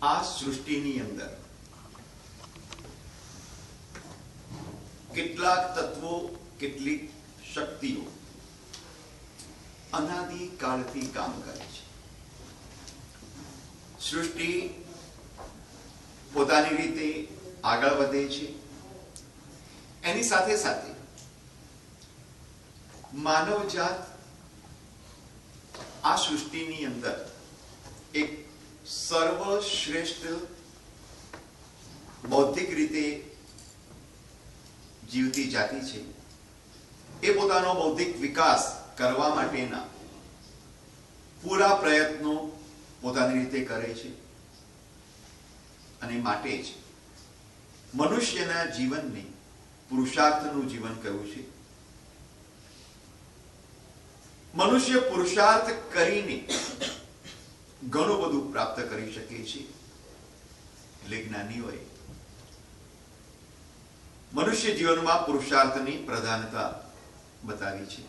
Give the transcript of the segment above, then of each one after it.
આ સૃષ્ટિની અંદર કેટલાક તત્વો, કેટલીક શક્તિઓ અનાદિ કાળથી કામ કરે છે. સૃષ્ટિ પોતાની રીતે આગળ વધે છે. એની સાથે સાથે માનવજાત આ સૃષ્ટિની અંદર એક સર્વશ્રેષ્ઠ બૌદ્ધિક રીતે જીવતી જાતિ છે. એ પોતાનો બૌદ્ધિક વિકાસ કરવા માટેના પૂરા પ્રયત્નો પોતાની રીતે કરે છે અને માટે જ મનુષ્યના જીવનને પુરુષાર્થનું જીવન કહ્યું છે. મનુષ્ય પુરુષાર્થ કરીને ઘણું બધું પ્રાપ્ત કરી શકે છે. એટલે જ્ઞાનીઓએ મનુષ્ય જીવનમાં પુરુષાર્થની પ્રધાનતા બતાવી છે.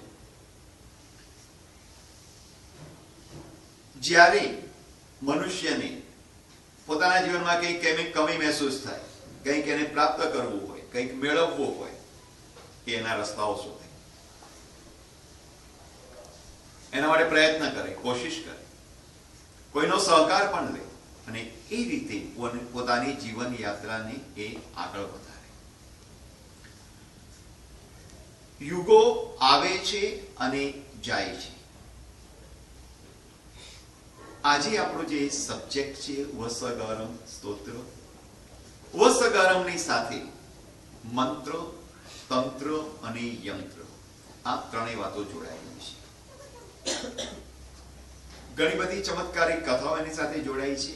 જ્યારે મનુષ્યને પોતાના જીવનમાં કંઈક કમી મહેસૂસ થાય, કંઈક એને પ્રાપ્ત કરવું હોય, કંઈક મેળવવું હોય, એના રસ્તાઓ શોધે, એના માટે પ્રયત્ન કરે, કોશિશ કરે, કોઈનો સહકાર પણ લે અને એ રીતે પોતાની જીવન યાત્રાને એ આગળ વધારે. યુગો આવે છે અને જાય છે. આજે આપણો જે સબ્જેક્ટ છે વસગરમ સ્તોત્ર, વસગરમની સાથે મંત્ર, તંત્ર અને યંત્ર, આ ત્રણેય વાતો જોડાયેલી છે. ઘણી બધી ચમત્કારિક કથાઓ એની સાથે જોડાઈ છે.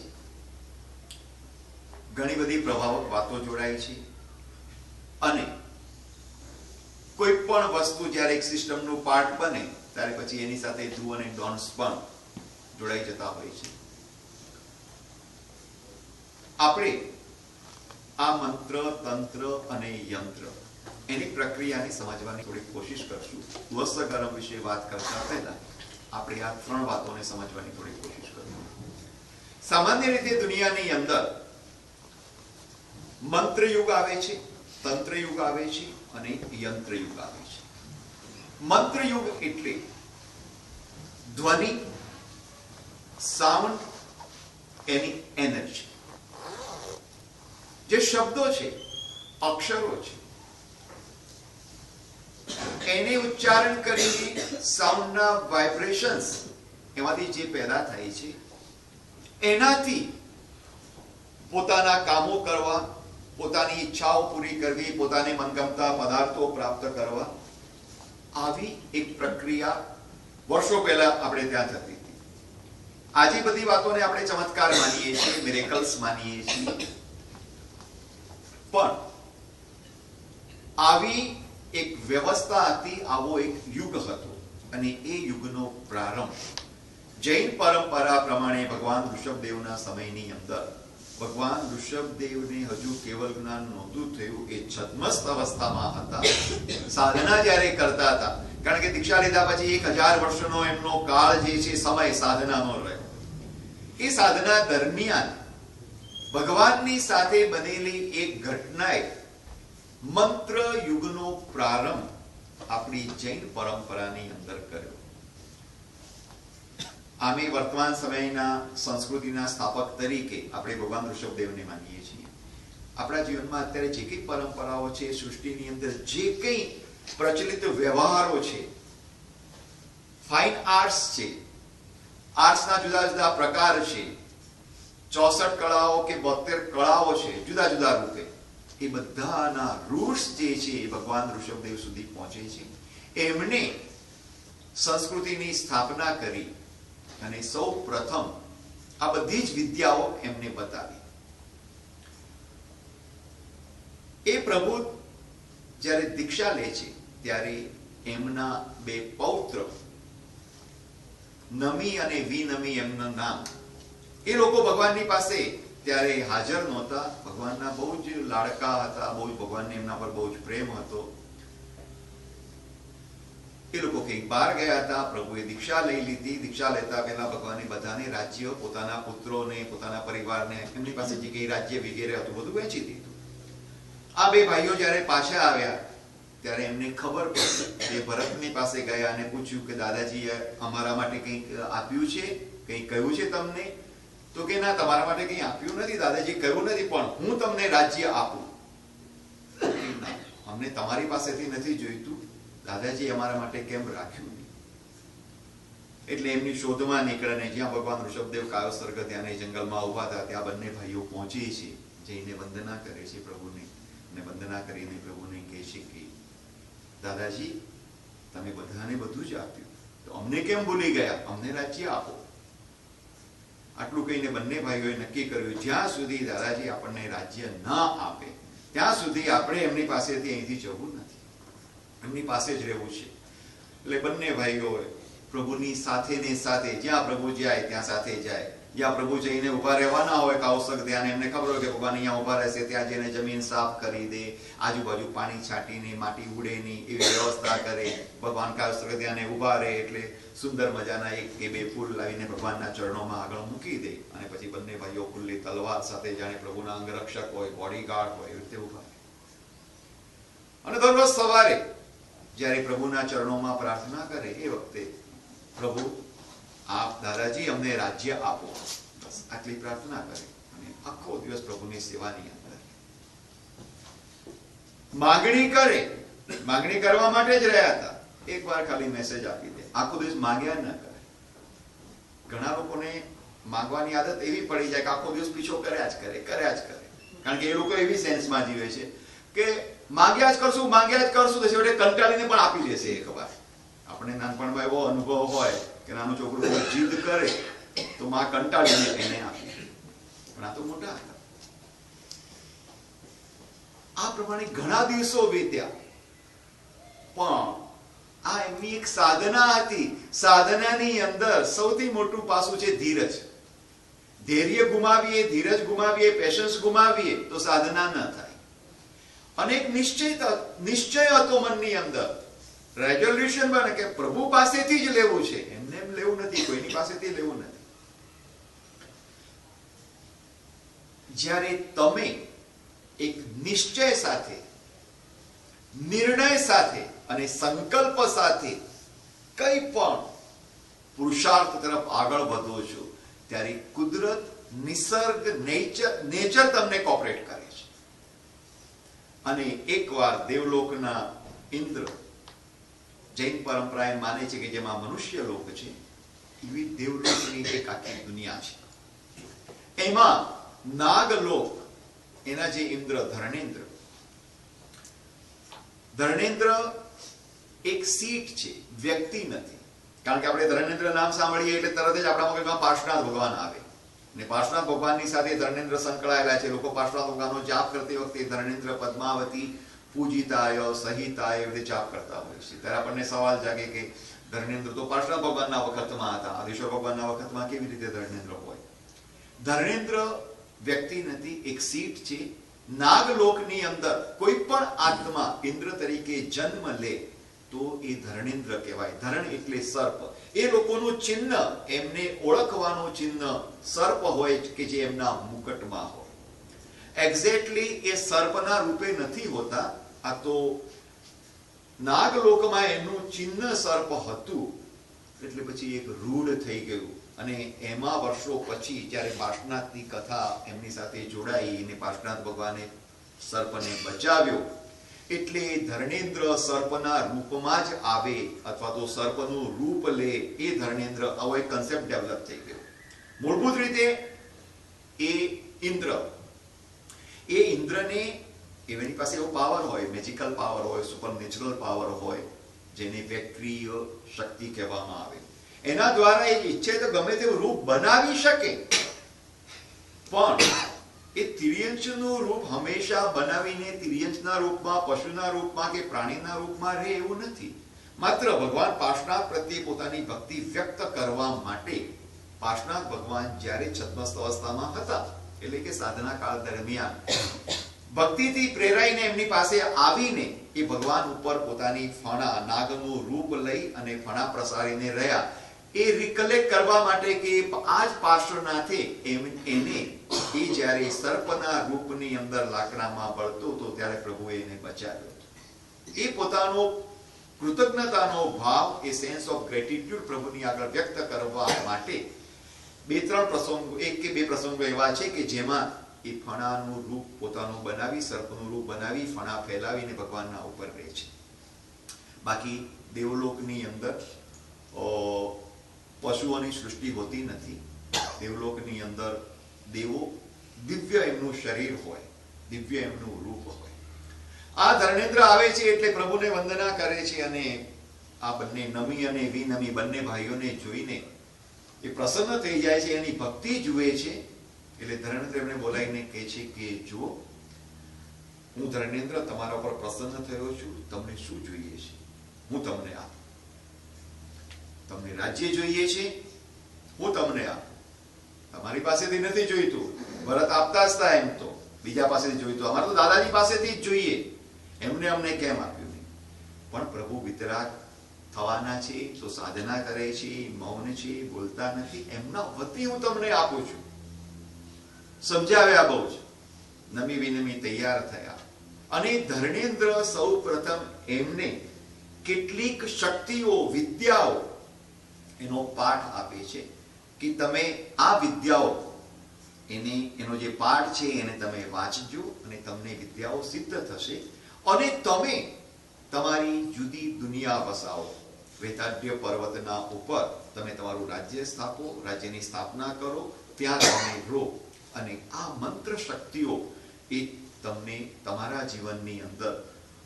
ઘણી બધી પ્રભાવક વાતો જોડાઈ છે અને કોઈ પણ વસ્તુ જ્યારે એક સિસ્ટમનું પાર્ટ બને ત્યારે પછી એની સાથે ડુ અને ડોન્ટ્સ પણ જોડાઈ જતા હોય છે. આપણે આ મંત્ર, તંત્ર અને યંત્ર એની પ્રક્રિયાને સમજવાની થોડી કોશિશ કરશું. વસ્ત્રકર્મ વિશે વાત કરતા પહેલા આપણે આ 3 વાતોને સમજવાની થોડી કોશિશ કરશું. સામાન્ય રીતે દુનિયાની અંદર મંત્ર યુગ આવે છે, તંત્ર યુગ આવે છે અને યંત્ર યુગ આવે છે. મંત્ર યુગ એટલે ધ્વનિ, સાઉન્ડ, એની એનર્જી. જે શબ્દો છે, અક્ષરો છે, એને ઉચ્ચારણ કરી સાઉન્ડના વાઇબ્રેશન્સ એમાંથી જે પેદા થાય છે એનાથી પોતાના કામો કરવા, પોતાની ઈચ્છાઓ પૂરી કરવી, પોતાને મનગમતા પદાર્થો પ્રાપ્ત કરવા, આવી એક પ્રક્રિયા વર્ષો પહેલા આપણે ત્યાં થતી હતી. આજે બધી વાતોને આપણે ચમત્કાર માનીએ છીએ, મિરેકલ્સ માનીએ છીએ, પણ આવી એક વ્યવસ્થા હતી, આવો એક યુગ હતો અને એ યુગનો પ્રારંભ જૈન પરંપરા પ્રમાણે ભગવાન ઋષભદેવના સમયની અંદર, ભગવાન ઋષભદેવને હજુ કેવલ જ્ઞાન નહોતું થયું, એ છદ્મસ્ત અવસ્થામાં હતા. સાધના જ્યારે કરતા હતા, કારણ કે દીક્ષા લીધા પછી 1000 વર્ષનો એમનો કાળ જે છે, સમય સાધનાનો રહ્યો. એ સાધના દરમિયાન ભગવાનની સાથે બનેલી એક ઘટનાએ મંત્ર યુગનો પ્રારંભ આપણી જૈન પરંપરાની અંદર કર્યો. આમે વર્તમાન સમયના સંસ્કૃતિના સ્થાપક તરીકે આપણે ભગવાન ઋષભદેવને માનીએ છીએ. આપણા જીવનમાં અત્યારે જે કંઈ પરંપરાઓ છે, સૃષ્ટિની અંદર જે કંઈ પ્રચલિત વ્યવહારો છે, ફાઇન આર્ટ્સ છે, આર્ટ્સના જુદા જુદા પ્રકાર છે, 64 કળાઓ કે 72 કળાઓ છે જુદા જુદા રૂપે, એ બધાના રૂટ્સ જે છે એ ભગવાન ઋષભદેવ સુધી પહોંચે છે. એમણે સંસ્કૃતિની સ્થાપના કરી અને સૌ પ્રથમ આ બધી જ વિદ્યાઓ એમને બતાવી. એ પ્રભુ જ્યારે દીક્ષા લે છે ત્યારે એમના 2 પૌત્ર નમી અને વિનમી એમના નામ, એ લોકો ભગવાનની પાસે ત્યારે હાજર નહોતા. ભગવાનના બહુ જ લાડકા હતા, બહુ જ ભગવાનને એમના પર બહુ જ પ્રેમ હતો. એ લોકો કંઈક બહાર ગયા હતા, પ્રભુએ દીક્ષા લઈ લીધી. દીક્ષા લેતા પહેલા ભગવાને બધાને રાજ્ય, પોતાના પુત્રોને, પોતાના પરિવારને, એમની પાસે જે કંઈ રાજ્ય વગેરે હતું બધું વહેંચી દીધું. આ 2 ભાઈઓ જ્યારે પાછા આવ્યા ત્યારે એમને ખબર પડી. એ ભરતની પાસે ગયા અને પૂછ્યું કે દાદાજીએ અમારા માટે કંઈક આપ્યું છે, કંઈક કહ્યું છે તમને? તો કે ના, તમારા માટે કંઈ આપ્યું નથી દાદાજી, કહ્યું નથી, પણ હું તમને રાજ્ય આપું. અમને તમારી પાસેથી નથી જોઈતું, દાદાજી અમારા માટે કેમ રાખ્યું? એટલે એમની શોધમાં નીકળે. જ્યાં ભગવાન ઋષભદેવ કાયોસર્ગ ત્યાં જંગલમાં ઉભા હતા, ત્યાં બંને ભાઈઓ પહોંચે છે, જઈને વંદના કરે છે પ્રભુને, અને વંદના કરીને પ્રભુને કહે છે કે દાદાજી તમે બધાને બધું જ આપ્યું, તો અમને કેમ ભૂલી ગયા? અમને રાજ્ય આપો. આટલું કહીને બંને ભાઈઓએ નક્કી કર્યું જ્યાં સુધી દાદાજી આપણને રાજ્ય ન આપે ત્યાં સુધી આપણે એમની પાસેથી અહીંથી જવું નથી, એમની પાસે જ રહેવું છે. એટલે બંને ભાઈઓ પ્રભુની સાથે ને સાથે, જ્યાં પ્રભુ જાય ત્યાં સાથે જાય. જ્યાં પ્રભુ જઈને ઉભા રહેવાના હોય કાયોસર્ગ ત્યાં, એમને ખબર હોય કે ભગવાન અહીંયા ઉભા રહેશે, ત્યાં જઈને જમીન સાફ કરી દે, આજુબાજુ પાણી છાંટીને માટી ઉડે નહીં એવી વ્યવસ્થા કરે. ભગવાન કાયોસર્ગ ત્યાં ઉભા રહે એટલે સુંદર મજાના 1 કે 2 ફૂલ લાવીને ભગવાનના ચરણોમાં આગળ મૂકી દે, અને પછી બંને ભાઈઓ ખુલ્લી તલવાર સાથે જાણે પ્રભુના અંગરક્ષક હોય, બોડીગાર્ડ હોય, એવી રીતે ઉભા રહે. અને દરરોજ સવારે જ્યારે પ્રભુના ચરણોમાં પ્રાર્થના કરે એ વખતે પ્રભુ આપ દાદાજી અમને રાજ્ય આપો, બસ આટલી પ્રાર્થના કરે. અને આખો દિવસ પ્રભુની સેવાની અંદર માંગણી કરે. માંગણી કરવા માટે જ રહ્યા હતા. એક વાર ખાલી મેસેજ આપી દે, આખો દિવસ માંગ્યા ન કરે. ઘણા લોકોને માંગવાની આદત એવી પડી જાય કે આખો દિવસ પીછો કર્યા જ કરે. કારણ કે એ લોકો એવી સેન્સમાં જીવે છે કે માંગ્યા જ કરશું તો છેવટે કંટાળીને પણ આપી દેશે. એક વાર આપણે નાનપણમાં એવો અનુભવ હોય કે નાનું છોકરું જીદ કરે તો માં કંટાળીને એને આપી. પણ આ તો મોટા હતા. આ પ્રમાણે ઘણા દિવસો વીત્યા. પણ આ એમની એક સાધના હતી. સાધનાની અંદર સૌથી મોટું પાસું છે ધીરજ. ધૈર્ય ગુમાવીએ, ધીરજ ગુમાવીએ, પેશન્સ ગુમાવીએ તો સાધના ન થાય. અને એક નિશ્ચય હતો મનની અંદર, રેઝોલ્યુશન બને કે પ્રભુ પાસેથી જ લેવું છે, એમને એમ લેવું નથી, કોઈની પાસેથી લેવું નથી. જ્યારે તમે એક નિશ્ચય સાથે, નિર્ણય સાથે અને સંકલ્પ સાથે કઈ પણ પુરુષાર્થ તરફ આગળ વધો છો, ત્યારે કુદરત, નિસર્ગ, નેચર તમને કોઓપરેટ કરે છે. અને એકવાર દેવલોકના ઇન્દ્ર, જૈન પરંપરા એમ માને છે કે જેમાં મનુષ્ય લોક છે એવી દેવલોકની એક આખી દુનિયા છે. એમાં નાગલોક, એના જે ઇન્દ્ર ધર્ણેન્દ્ર એક સીટ છે, વ્યક્તિ નથી. કારણ કે આપણે ધર્ણેન્દ્ર નામ સાંભળીએ એટલે તરત જ આપણા મગજમાં પાર્શ્વનાથ ભગવાન આવે, અને પાર્શ્વનાથ ભગવાનની સાથે ધર્ણેન્દ્ર સંકળાયેલા છે. લોકો પાર્શ્વનાથ ભગવાનનો જાપ કરતી વખતે ધર્ણેન્દ્ર, પદ્માવતી, પૂજિતાય, સહિતાય એવી જાપ કરતા હોય છે. ત્યારે આપણને સવાલ જાગે કે ધર્ણેન્દ્ર તો પાર્શ્વનાથ ભગવાનના વખતમાં હતા, આદિશ્વર ભગવાનના વખતમાં કેવી રીતે ધર્ણેન્દ્ર હોય? ધર્ણેન્દ્ર વ્યક્તિ નથી, એક સીટ છે. નાગલોકની અંદર કોઈ પણ આત્મા ઇન્દ્ર તરીકે જન્મ લે તો એ ધર્ણેન્દ્ર કહેવાય. ધરણ એટલે સર્પ. એ લોકોનું ચિહ્ન, એમને ઓળખવાનું ચિહ્ન સર્પ હોય કે જે એમના મુકટમાં હોય. એક્ઝેક્ટલી એ સર્પના રૂપે નથી હોતા. આ તો નાગલોકમાં એનું ચિહ્ન સર્પ હતું, એટલે પછી એક રૂઢ થઈ ગયું. અને એમાં વર્ષો પછી જ્યારે પાર્શ્વનાથની કથા એમની સાથે જોડાઈ અને પાર્શ્વનાથ ભગવાને સર્પને બચાવ્યો, એટલે ધર્ણેન્દ્ર સર્પના રૂપમાં જ આવે અથવા તો સર્પનું રૂપ લે, એ ધર્ણેન્દ્ર, આવો એક કન્સેપ્ટ ડેવલપ થઈ ગયો. મૂળભૂત રીતે એ ઇન્દ્રને એની પાસે એવો પાવર હોય, મેજિકલ પાવર હોય, સુપરનેચરલ પાવર હોય, જેને વ્યક્તિય શક્તિ કહેવામાં આવે. એના દ્વારા એ ઈચ્છે તો ગમે તેવું રૂપ બનાવી શકે, પણ એ તિર્યંશનું રૂપ હંમેશા બનાવીને તિર્યંશના રૂપમાં, પશુના રૂપમાં કે પ્રાણીના રૂપમાં રહે એવું નથી. માત્ર ભગવાન પાર્શ્વનાથ પ્રત્યે પોતાની ભક્તિ વ્યક્ત કરવા માટે પાર્શ્વનાથ ભગવાન જ્યારે છદ્મસ્ત અવસ્થામાં હતા, એટલે કે સાધના કાળ દરમિયાન ભક્તિથી પ્રેરાઈને એમની પાસે આવીને એ ભગવાન ઉપર પોતાની ફણા, નાગનું રૂપ લઈ અને ફણા પ્રસારીને રહ્યા. એ રિકલેક્ટ કરવા માટે કે આ જ પાર્શ્વનાથે એને એ જ્યારે સર્પના રૂપની અંદર લાકડામાં બળતો હતો ત્યારે પ્રભુએ એને બચાવ્યો. એ પોતાનો કૃતજ્ઞતાનો ભાવ, એ સેન્સ ઓફ ગ્રેટિટ્યુડ પ્રભુની આગળ વ્યક્ત કરવા માટે એક કે બે પ્રસંગો એવા છે કે જેમાં એ ફણાનું રૂપ પોતાનું બનાવી, સર્પનું રૂપ બનાવી, ફણા ફેલાવીને ભગવાનના ઉપર રહે છે. બાકી દેવલોકની અંદર પશુઓની સૃષ્ટિ હોતી નથી. દેવલોકની અંદર દેવો, દિવ્ય એમનું શરીર હોય, દિવ્ય એમનું રૂપ હોય. આ ધર્ણેન્દ્ર આવે છે એટલે પ્રભુને વંદના કરે છે, અને આ બંને નમી અને વિનમી બંને ભાઈઓને જોઈને એ પ્રસન્ન થઈ જાય છે, એની ભક્તિ જુએ છે. એટલે ધર્ણેન્દ્ર એમને બોલાવીને કહે છે કે જુઓ, હું ધર્ણેન્દ્ર તમારા ઉપર પ્રસન્ન થયો છું, તમને શું જોઈએ છે હું તમને આપું. તમને રાજ્ય જોઈએ છે, હું તમને આપું. તમારી પાસેથી નથી જોઈતું, ભરત આપતા જ હતા, એમ તો બીજા પાસેથી જોઈતું. અમારે તો દાદાજી પાસેથી જ જોઈએ, એમને અમને કેમ આપ્યું નહીં? પણ પ્રભુ વિતરાગ થવાના છે તો સાધના કરે છે, મૌન છે, બોલતા નથી, એમના વતી હું તમને આપું છું. સમજાવ્યા બહુ જ, નમી વિનમી તૈયાર થયા. અને ધર્ણેન્દ્ર સૌ પ્રથમ એમને કેટલીક શક્તિઓ, વિદ્યાઓ એનો પાઠ આપે છે કે તમે આ વિદ્યાઓ, એનો જે પાઠ છે એને તમે વાંચજો અને તમને વિદ્યાઓ સિદ્ધ થશે, અને તમે તમારી જુદી દુનિયા વસાવો. વેતાઢ્ય પર્વતના ઉપર તમે તમારું રાજ્ય સ્થાપો, રાજ્યની સ્થાપના કરો, ત્યાં તમે રહો, અને આ મંત્ર શક્તિઓ એ તમને તમારા જીવનની અંદર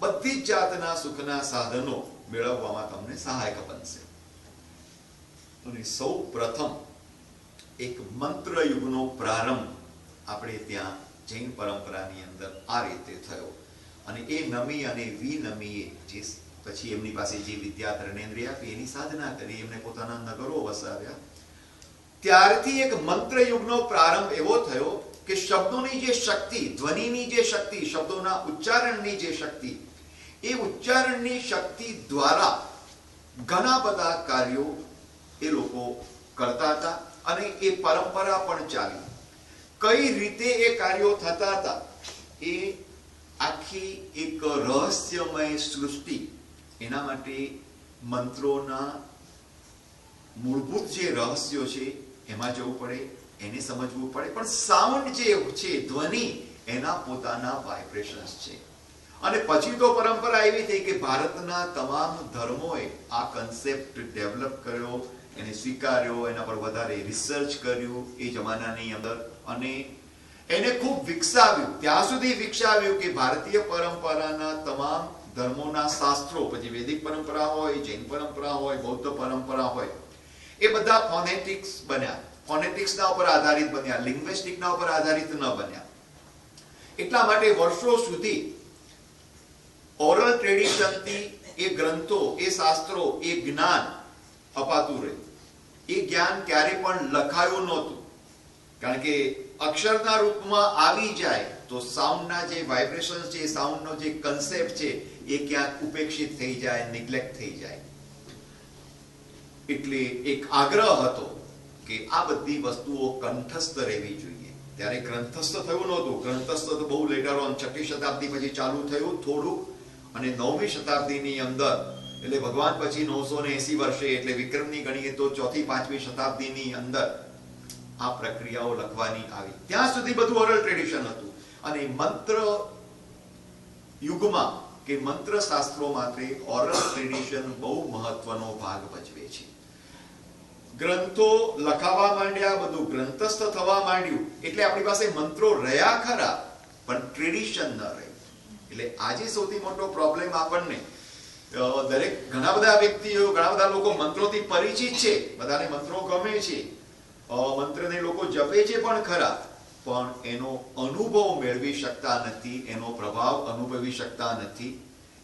બધી જ જાતના સુખના સાધનો મેળવવામાં તમને સહાયક બનશે. અને સૌ પ્રથમ એક મંત્ર યુગનો પ્રારંભ આપણે ત્યાં જૈન પરંપરાની અંદર આ રીતે થયો. અને એ નમી અને વિનમીએ જે પછી એમની પાસે જે વિદ્યા ધર્મેન્દ્રિય આપી એની સાધના કરી, એમને પોતાના નગરો વસાવ્યા. ત્યારથી એક મંત્ર યુગનો પ્રારંભ એવો થયો કે શબ્દોની જે શક્તિ, ધ્વનિની જે શક્તિ, શબ્દોના ઉચ્ચારણની જે શક્તિ, એ ઉચ્ચારણની શક્તિ દ્વારા ઘણા બધા કાર્યો એ લોકો કરતા હતા અને એ પરંપરા પણ ચાલી. કઈ રીતે એ કાર્યો થતા હતા એ આખી એક રહસ્યમય સૃષ્ટિ. એના માટે મંત્રોના મૂળભૂત જે રહસ્યો છે એમાં જવું પડે, એને સમજવું પડે. પણ સાઉન્ડ જે છે, ધ્વનિ, એના પોતાના વાઇબ્રેશન્સ છે. અને પછી તો પરંપરા એવી થઈ કે ભારતના તમામ ધર્મોએ આ કન્સેપ્ટ ડેવલપ કર્યો, એને સ્વીકાર્યો, એના પર વધારે રિસર્ચ કર્યું એ જમાનાની અંદર, અને એને ખૂબ વિકસાવ્યું. ત્યાં સુધી વિકસાવ્યું કે ભારતીય પરંપરાના તમામ ધર્મોના શાસ્ત્રો, પછી વૈદિક પરંપરા હોય, જૈન પરંપરા હોય, બૌદ્ધ પરંપરા હોય, એ બધા ફોનેટિક્સ બન્યા. ફોનેટિક્સના ઉપર આધારિત બન્યા, લિંગ્વિસ્ટિકના ઉપર આધારિત ન બન્યા. એટલા માટે વર્ષો સુધી ઓરલ ટ્રેડિશનથી એ ગ્રંથો, એ શાસ્ત્રો, એ જ્ઞાન અપાતું રહ્યું. એ જ્ઞાન ક્યારે પણ લખાયું નહોતું, કારણ કે અક્ષરના રૂપમાં આવી જાય તો સાઉન્ડના જે વાઇબ્રેશન્સ છે, સાઉન્ડનો જે કન્સેપ્ટ છે, એ ક્યાંક ઉપેક્ષિત થઈ જાય, નિગ્લેક્ટ થઈ જાય. એટલે એક આગ્રહ હતો કે આ બધી વસ્તુઓ કંઠસ્થ રહેવી જોઈએ. ત્યારે ગ્રંથસ્થ થયું નહોતું. ગ્રંથસ્થ તો બહુ લેટર ઓન 6મી શતાબ્દી પછી ચાલુ થયું થોડું, અને 9મી શતાબ્દીની અંદર, એટલે ભગવાન પછી 980 વર્ષે, એટલે વિક્રમની ગણીએ તો 4મી 5મી શતાબ્દીની અંદર આ પ્રક્રિયાઓ લખવાની આવી. ત્યાં સુધી બધું ઓરલ ટ્રેડિશન હતું. અને મંત્ર યુગમાં કે મંત્ર શાસ્ત્રો માટે ઓરલ ટ્રેડિશન બહુ મહત્વનો ભાગ ભજવે છે. ગ્રંથો લખાવા માંડ્યા, બધું ગ્રંથસ્થ થવા માંડ્યું, એટલે આપણી પાસે મંત્રો રહ્યા ખરા, પણ ટ્રેડિશન ન રહ્યું. એટલે આજે સૌથી મોટો પ્રોબ્લેમ આપણને, દરેક ઘણા બધા વ્યક્તિઓ, ઘણા બધા લોકો મંત્રોથી પરિચિત છે, બધાને મંત્રો ગમે છે, મંત્રને લોકો જપે છે પણ ખરા, પણ એનો અનુભવ મેળવી શકતા નથી, એનો પ્રભાવ અનુભવી શકતા નથી.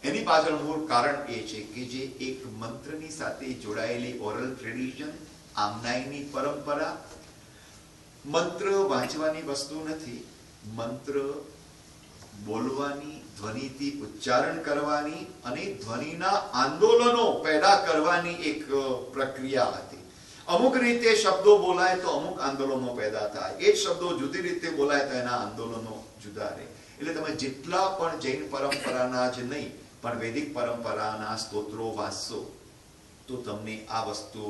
એની પાછળ મૂળ કારણ એ છે કે જે એક મંત્રની સાથે જોડાયેલી ઓરલ ટ્રેડિશન, આમનાઈની પરંપરા. મંત્ર વાંચવાની વસ્તુ નથી, મંત્ર બોલવાની, ધ્વનિથી ઉચ્ચારણ કરવાની અને ધ્વનિના આંદોલનો પેદા કરવાની એક પ્રક્રિયા હતી. અમુક રીતે શબ્દો બોલાય તો અમુક આંદોલનો પેદા થાય, એ જ શબ્દો જુદી રીતે બોલાય તો એના આંદોલનો જુદા રહે. એટલે તમે જેટલા પણ જૈન પરંપરાના જ નહીં પણ વૈદિક પરંપરાના સ્તોત્રો વાંચશો તો તમને આ વસ્તુ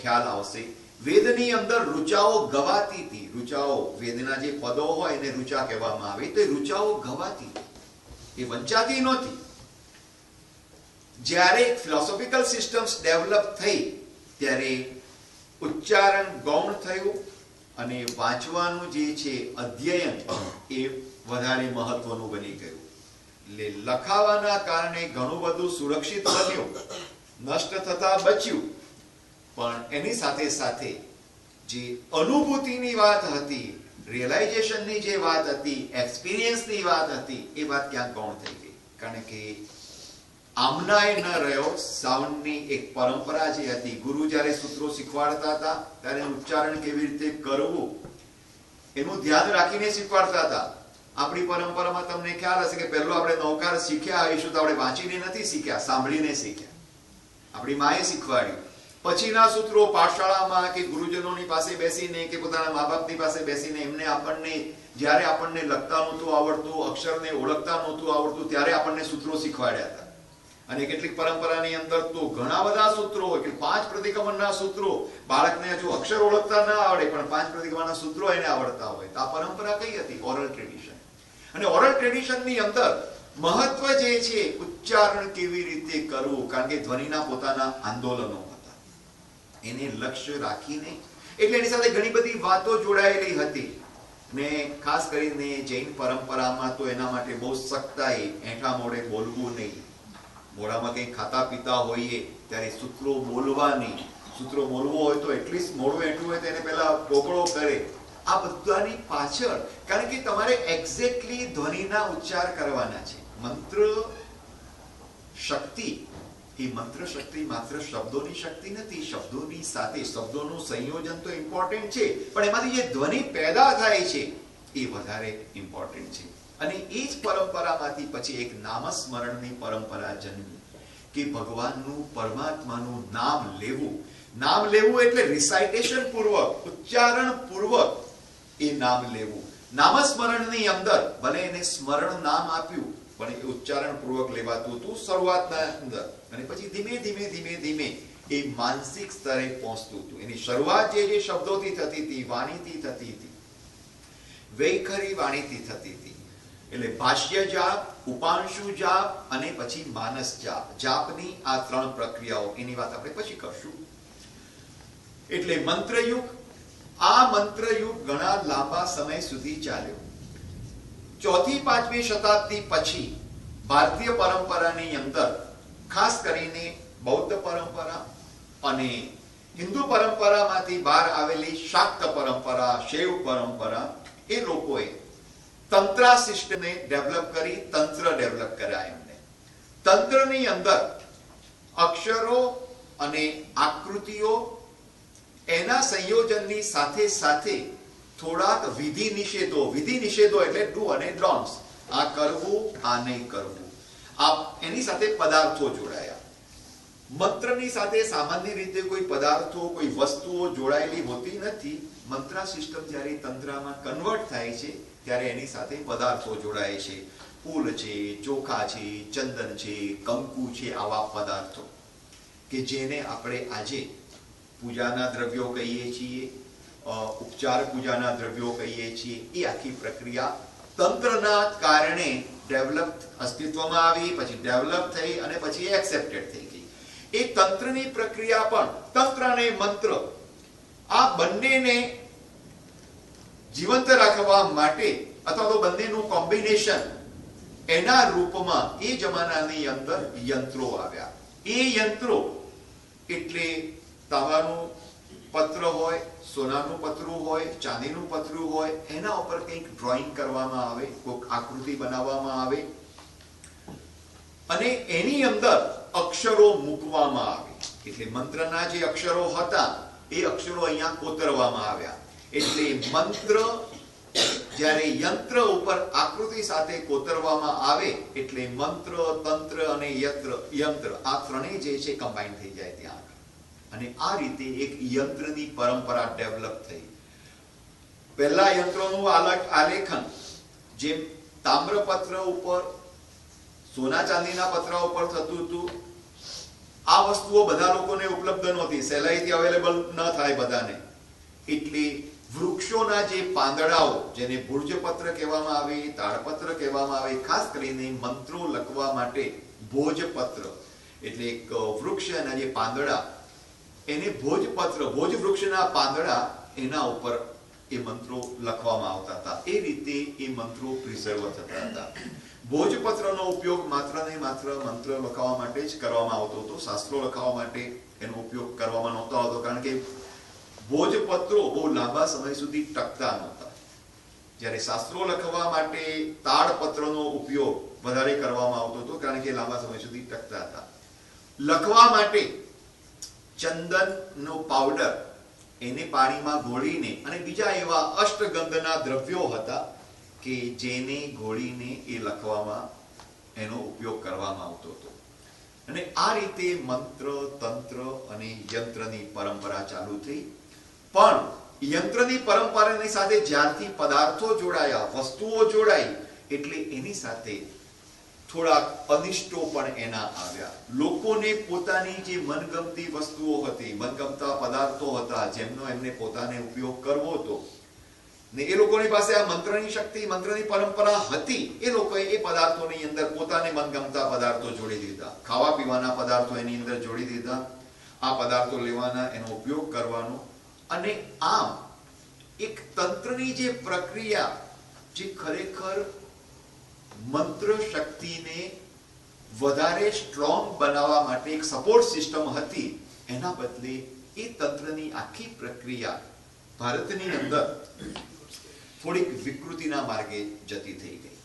ખ્યાલ આવશે. વેદની અંદર ઋચાઓ ગવાતી હતી. ઋચાઓ, વેદના જે પદો હોય એને ઋચા કહેવામાં આવે, તો એ ઋચાઓ ગવાતી હતી, એ વંચાતી નહોતી. જ્યારે ફિલોસોફિકલ સિસ્ટમ્સ ડેવલપ થઈ ત્યારે ઉચ્ચારણ ગૌણ થયું અને વાંચવાનું જે છે અધ્યયન એ વધારે મહત્વનું બની ગયું. એટલે લખાવાના કારણે ઘણું બધું સુરક્ષિત બન્યું, નષ્ટ થતા બચ્યું, પણ એની સાથે સાથે જે અનુભૂતિની વાત હતી, રિયલાઇઝેશનની જે વાત હતી, એક્સપિરિયન્સની વાત હતી, એ વાત ક્યાંક ગૌણ થઈ ગઈ. કારણ કે આમનાય ન રહ્યો. સાઉન્ડની એક પરંપરા જે હતી, ગુરુ જ્યારે સૂત્રો શીખવાડતા હતા ત્યારે ઉચ્ચારણ કેવી રીતે કરવું એનું ધ્યાન રાખીને શીખવાડતા હતા. આપણી પરંપરામાં તમને ખ્યાલ હશે કે પહેલો આપણે નૌકાર શીખ્યા આવીશું તો આપણે વાંચીને નથી શીખ્યા, સાંભળીને શીખ્યા. આપણી માએ શીખવાડ્યું. પછીના સૂત્રો પાઠશાળામાં કે ગુરુજનોની પાસે બેસીને કે પોતાના મા બાપની પાસે બેસીને એમને આપણને, જ્યારે આપણને લખતા નહોતું આવડતું, અક્ષરને ઓળખતા નહોતું આવડતું, ત્યારે આપણને સૂત્રો શીખવાડ્યા હતા. અને કેટલીક પરંપરાની અંદર તો ઘણા બધા સૂત્રો હોય કે 5 પ્રતિક્રમણના સૂત્રો. બાળકને હજુ અક્ષર ઓળખતા ના આવડે પણ 5 પ્રતિક્રમણના સૂત્રો એને આવડતા હોય. તો આ પરંપરા કઈ હતી? Oral tradition. અને ઓરલ ટ્રેડિશનની અંદર મહત્વ જે છે ઉચ્ચારણ કેવી રીતે કરવું, કારણ કે ધ્વનિના પોતાના આંદોલનો હતા, એને લક્ષ્ય રાખીને. એટલે એની સાથે ઘણી બધી વાતો જોડાયેલી હતી. ને ખાસ કરીને જૈન પરંપરામાં તો એના માટે બહુ સખ્તાઈ, એઠા મોઢે બોલવું નહીં. મોઢામાં કંઈ ખાતા પીતા હોઈએ ત્યારે સૂત્રો બોલવા નહીં. સૂત્રો બોલવો હોય તો એટલીસ્ટ મોઢું એઠું હોય તો એને પહેલા ટોકળો કરે. આ બધાની પાછળ, કારણ કે તમારે એક્ઝેક્ટલી ધ્વનિના ઉચ્ચાર કરવાના છે. મંત્ર શક્તિ, એ મંત્ર શક્તિ માત્ર શબ્દોની શક્તિ નથી. શબ્દોની સાથે શબ્દોનું સંયોજન તો ઇમ્પોર્ટન્ટ છે, પણ એમાંથી જે ધ્વનિ પેદા થાય છે એ વધારે ઇમ્પોર્ટન્ટ છે. અને એ જ પરંપરામાંથી પછી એક નામસ્મરણની પરંપરા જન્મી કે ભગવાનનું, પરમાત્માનું નામ લેવું. નામ લેવું એટલે રિસાઇટેશન પૂર્વક, ઉચ્ચારણ પૂર્વક એ નામ લેવું. નામસ્મરણની અંદર ભલે એને સ્મરણ નામ આપ્યું, પણ એ ઉચ્ચારણ પૂર્વક લેવાતું હતું શરૂઆતના અંદર, અને પછી ધીમે ધીમે ધીમે ધીમે એ માનસિક સ્તરે પહોંચતું હતું. એની શરૂઆત જે શબ્દોથી થતી હતી, વાણીથી થતી હતી, વૈખરી વાણીથી થતી હતી. એટલે ભાષ્ય જાપ, ઉપાંશુ જાપ અને પછી માનસ જાપ. જાપની આ 3 પ્રક્રિયાઓ, એની વાત આપણે પછી કરશું. એટલે મંત્રયુગ, આ મંત્રયુગ ઘણા લાંબા સમય સુધી ચાલ્યો. 4થી 5મી શતાબ્દી પછી ભારતીય પરંપરાની અંદર, ખાસ કરીને બૌદ્ધ પરંપરા અને હિન્દુ પરંપરામાંથી બહાર આવેલી શાક્ત પરંપરા, શૈવ પરંપરા, એ લોકોએ તંત્રા સિસ્ટમને ડેવલપ કરી, તંત્ર ડેવલપ કર્યા એમને. તંત્રની અંદર અક્ષરો અને આકૃતિઓ, એના સંયોજનની સાથે સાથે થોડાક વિધિ નિષેધો એટલે ડુ અને ડોન્ટ્સ, આ કરવું, આ નહીં કરવું, આ એની સાથે પદાર્થો જોડાયા. મંત્રની સાથે સામાન્ય રીતે કોઈ પદાર્થો, કોઈ વસ્તુઓ જોડાયેલી હોતી નથી. મંત્રા સિસ્ટમ જ્યારે તંત્રમાં કન્વર્ટ થાય છે ત્યારે એની સાથે પદાર્થો જોડાય છે. ફૂલ છે, ચોખા છે, ચંદન છે, કંકુ છે, આવા પદાર્થો કે જેને આપણે આજે પૂજાના દ્રવ્યો કહીએ છીએ, ઉપચાર પૂજાના દ્રવ્યો કહીએ છીએ. એ આખી પ્રક્રિયા તંત્રના કારણે ડેવલપ, અસ્તિત્વમાં આવી, પછી ડેવલપ થઈ અને પછી એક્સેપ્ટેડ થઈ ગઈ. એ તંત્રની પ્રક્રિયા પણ, તંત્ર અને મંત્ર, આ બંનેને જીવંત રાખવા માટે અથવા તો બંનેનું કોમ્બિનેશન, એના રૂપમાં એ જમાનાની અંદર યંત્રો આવ્યા. એ યંત્રો એટલે તાંબાનું પત્ર હોય, સોનાનું પતરું હોય, ચાંદીનું પતરું હોય, એના ઉપર કંઈક ડ્રોઈંગ કરવામાં આવે, કોઈક આકૃતિ બનાવવામાં આવે અને એની અંદર અક્ષરો મૂકવામાં આવે. એટલે મંત્રના જે અક્ષરો હતા એ અક્ષરો અહીંયા કોતરવામાં આવ્યા. એટલે મંત્ર જ્યારે યંત્ર ઉપર આકૃતિ સાથે કોતરવામાં આવે એટલે મંત્ર, તંત્ર અને યંત્ર આ ત્રણેય જે છે કમ્બાઈન થઈ જાય ત્યાં. અને આ રીતે એક યંત્રની પરંપરા ડેવલપ થઈ. પહેલા યંત્રોનું આલેખન જેમ તામ્રપત્ર ઉપર, સોના ચાંદીના પતરા ઉપર થતું હતું. આ વસ્તુઓ બધા લોકોને ઉપલબ્ધ નહોતી, સહેલાઈથી અવેલેબલ ન થાય બધાને. એટલે વૃક્ષોના જે પાંદડાઓ, જેને ભુર્જપત્ર કહેવામાં આવે, તાડપત્ર કહેવામાં આવે, ખાસ કરીને મંત્રો લખવા માટે ભોજપત્ર, એટલે એક વૃક્ષના જે પાંદડા, એને ભોજપત્ર, ભોજ વૃક્ષના પાંદડા, એના ઉપર એ મંત્રો લખવામાં આવતા હતા. એ રીતે એ મંત્રો પ્રિઝર્વ થતા હતા. ભોજપત્રનો ઉપયોગ માત્ર ને માત્ર મંત્ર લખવા માટે જ કરવામાં આવતો હતો. શાસ્ત્રો લખવા માટે એનો ઉપયોગ કરવામાં નહોતો આવતો, કારણ કે ભોજપત્રો બહુ લાંબા સમય સુધી ટકતા નહોતા. જ્યારે શાસ્ત્રો લખવા માટે તાડપત્રનો ઉપયોગ વધારે કરવામાં આવતો હતો, કારણ કે લાંબા સમય સુધી ટકતા હતા. લખવા માટે ચંદનનો પાવડર, એને પાણીમાં ઘોળીને, અને બીજા એવા અષ્ટગંધના દ્રવ્યો હતા કે જેને ઘોળીને એ લખવામાં એનો ઉપયોગ કરવામાં આવતો હતો. અને આ રીતે મંત્ર, તંત્ર અને યંત્રની પરંપરા ચાલુ થઈ. પણ યંત્રની પરંપરાની સાથે જ્યારથી પદાર્થો જોડાયા, વસ્તુઓ જોડાઈ, એટલે એની સાથે થોડાક અનિષ્ટો પણ એના આવ્યા. લોકોને પોતાની જે મનગમતી વસ્તુઓ હતી, મનગમતા પદાર્થો હતા, જેમનો એમને પોતાને ઉપયોગ કરવો હતો, ને એ લોકોની પાસે આ મંત્રની શક્તિ, મંત્રની પરંપરા હતી, એ લોકોએ એ પદાર્થોની અંદર પોતાને મનગમતા પદાર્થો જોડી દીધા. ખાવા પીવાના પદાર્થો એની અંદર જોડી દીધા. આ પદાર્થો લેવાના, એનો ઉપયોગ કરવાનો. અને આમ એક તંત્રની જે પ્રક્રિયા, જે ખરેખર મંત્ર શક્તિને વધારે સ્ટ્રોંગ બનાવવા માટે એક સપોર્ટ સિસ્ટમ હતી, એના બદલે એ તંત્રની આખી પ્રક્રિયા ભારતની અંદર થોડીક વિકૃતિના માર્ગે જતી થઈ ગઈ.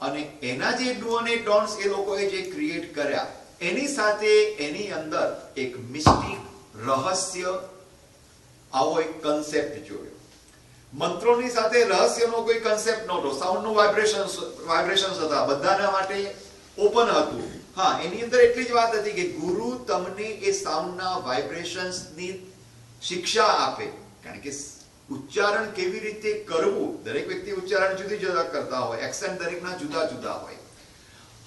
અને એના જે ડુ અને ડોન્ટ્સ એ લોકોએ જે ક્રિએટ કર્યા, એની સાથે એની અંદર એક મિસ્ટિક રહસ્ય આવો એક કન્સેપ્ટ જોયો. મંત્રોની સાથે રહસ્યનો કોઈ કન્સેપ્ટ નહોતો. સાઉન્ડનું વાઇબ્રેશન્સ હતા, બધાના માટે ઓપન હતું. હા, એની અંદર એટલી જ વાત હતી કે ગુરુ તમને એ સાઉન્ડના વાઇબ્રેશન્સની શિક્ષા આપે. કારણ કે ઉચ્ચારણ કેવી રીતે કરવું, દરેક વ્યક્તિ ઉચ્ચારણ જુદી જુદા કરતા હોય, એક્સેન્ટ દરેકના જુદા જુદા હોય,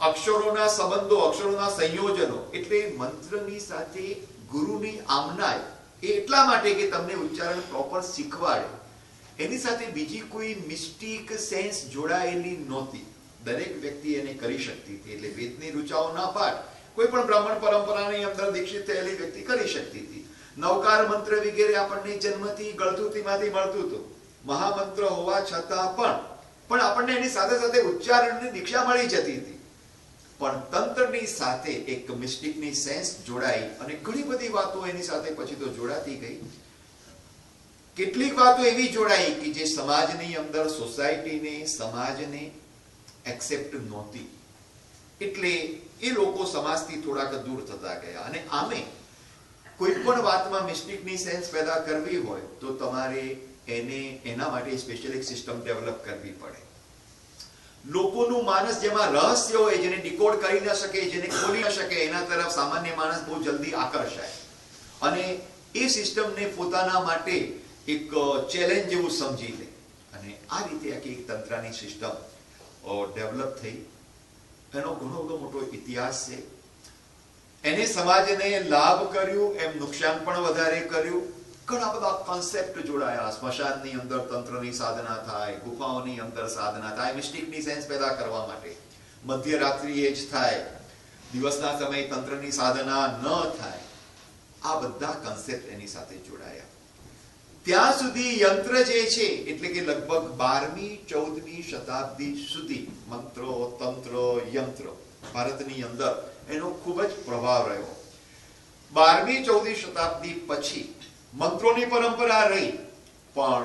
અક્ષરોના સંબંધો, અક્ષરોના સંયોજનો. એટલે મંત્રની સાથે ગુરુની આમનાય એ એટલા માટે કે તમને ઉચ્ચારણ પ્રોપર શીખવાડે. એની સાથે બીજી કોઈ મિસ્ટિક સેન્સ જોડાયેલી નહોતી. દરેક વ્યક્તિ એને કરી શકતી હતી. એટલે વેદની ઋચાઓ ના પાઠ કોઈ પણ બ્રાહ્મણ પરંપરાની અંદર દીક્ષિત થયેલી વ્યક્તિ કરી શકતી હતી. નવકાર મંત્ર વગેરે આપણને જન્મથી ગળથુથીમાંથી મળતું હતું. મહામંત્ર હોવા છતાં પણ આપણને એની સાથે સાથે ઉચ્ચારણની દીક્ષા મળી જતી હતી. પણ તંત્રની સાથે એક મિસ્ટિકની સેન્સ જોડાઈ અને ઘણી બધી વાતો એની સાથે પછી તો જોડાતી ગઈ. કેટલીક વાતો એવી જોડાઈ કે જે સમાજની અંદર સોસાયટીને, સમાજને એક્સેપ્ટ નહોતી. એટલે એ લોકો સમાજથી થોડાક દૂર થતા ગયા. અને આમે કોઈ પણ વાતમાં મિસ્ટિકની સેન્સ પેદા કરવી હોય તો તમારે એના માટે સ્પેશિયલ એક સિસ્ટમ ડેવલપ કરવી પડે. લોકોનું માનસ જેમાં રહસ્ય હોય, જેને ડિકોડ કરી ન શકે, જેને ખોલી ન શકે, એના તરફ સામાન્ય માણસ બહુ જલ્દી આકર્ષાય અને એ સિસ્ટમને પોતાના માટે એક ચેલેન્જ જેવું સમજી લે. અને આ રીતે આખી એક તંત્રની સિસ્ટમ ડેવલપ થઈ. એનો ઘણો બધો મોટો ઇતિહાસ છે. એને સમાજને લાભ કર્યું, એમ નુકસાન પણ વધારે કર્યું. ઘણા બધા કોન્સેપ્ટ જોડાયા. સ્મશાનની અંદર તંત્રની સાધના થાય, ગુફાઓની અંદર સાધના થાય મિસ્ટિકની સેન્સ પેદા કરવા માટે. મધ્યરાત્રિએ જ થાય, દિવસના સમયે તંત્રની સાધના ન થાય. આ બધા કોન્સેપ્ટ એની સાથે જોડાયા. ત્યાં સુધી યંત્ર જે છે એટલે કે લગભગ 12મી 14મી શતાબ્દી સુધી મંત્રો, તંત્ર, યંત્ર ભારતની અંદર એનો ખૂબ જ પ્રભાવ રહ્યો. 12મી 14મી શતાબ્દી પછી મંત્રોની પરંપરા રહી, પણ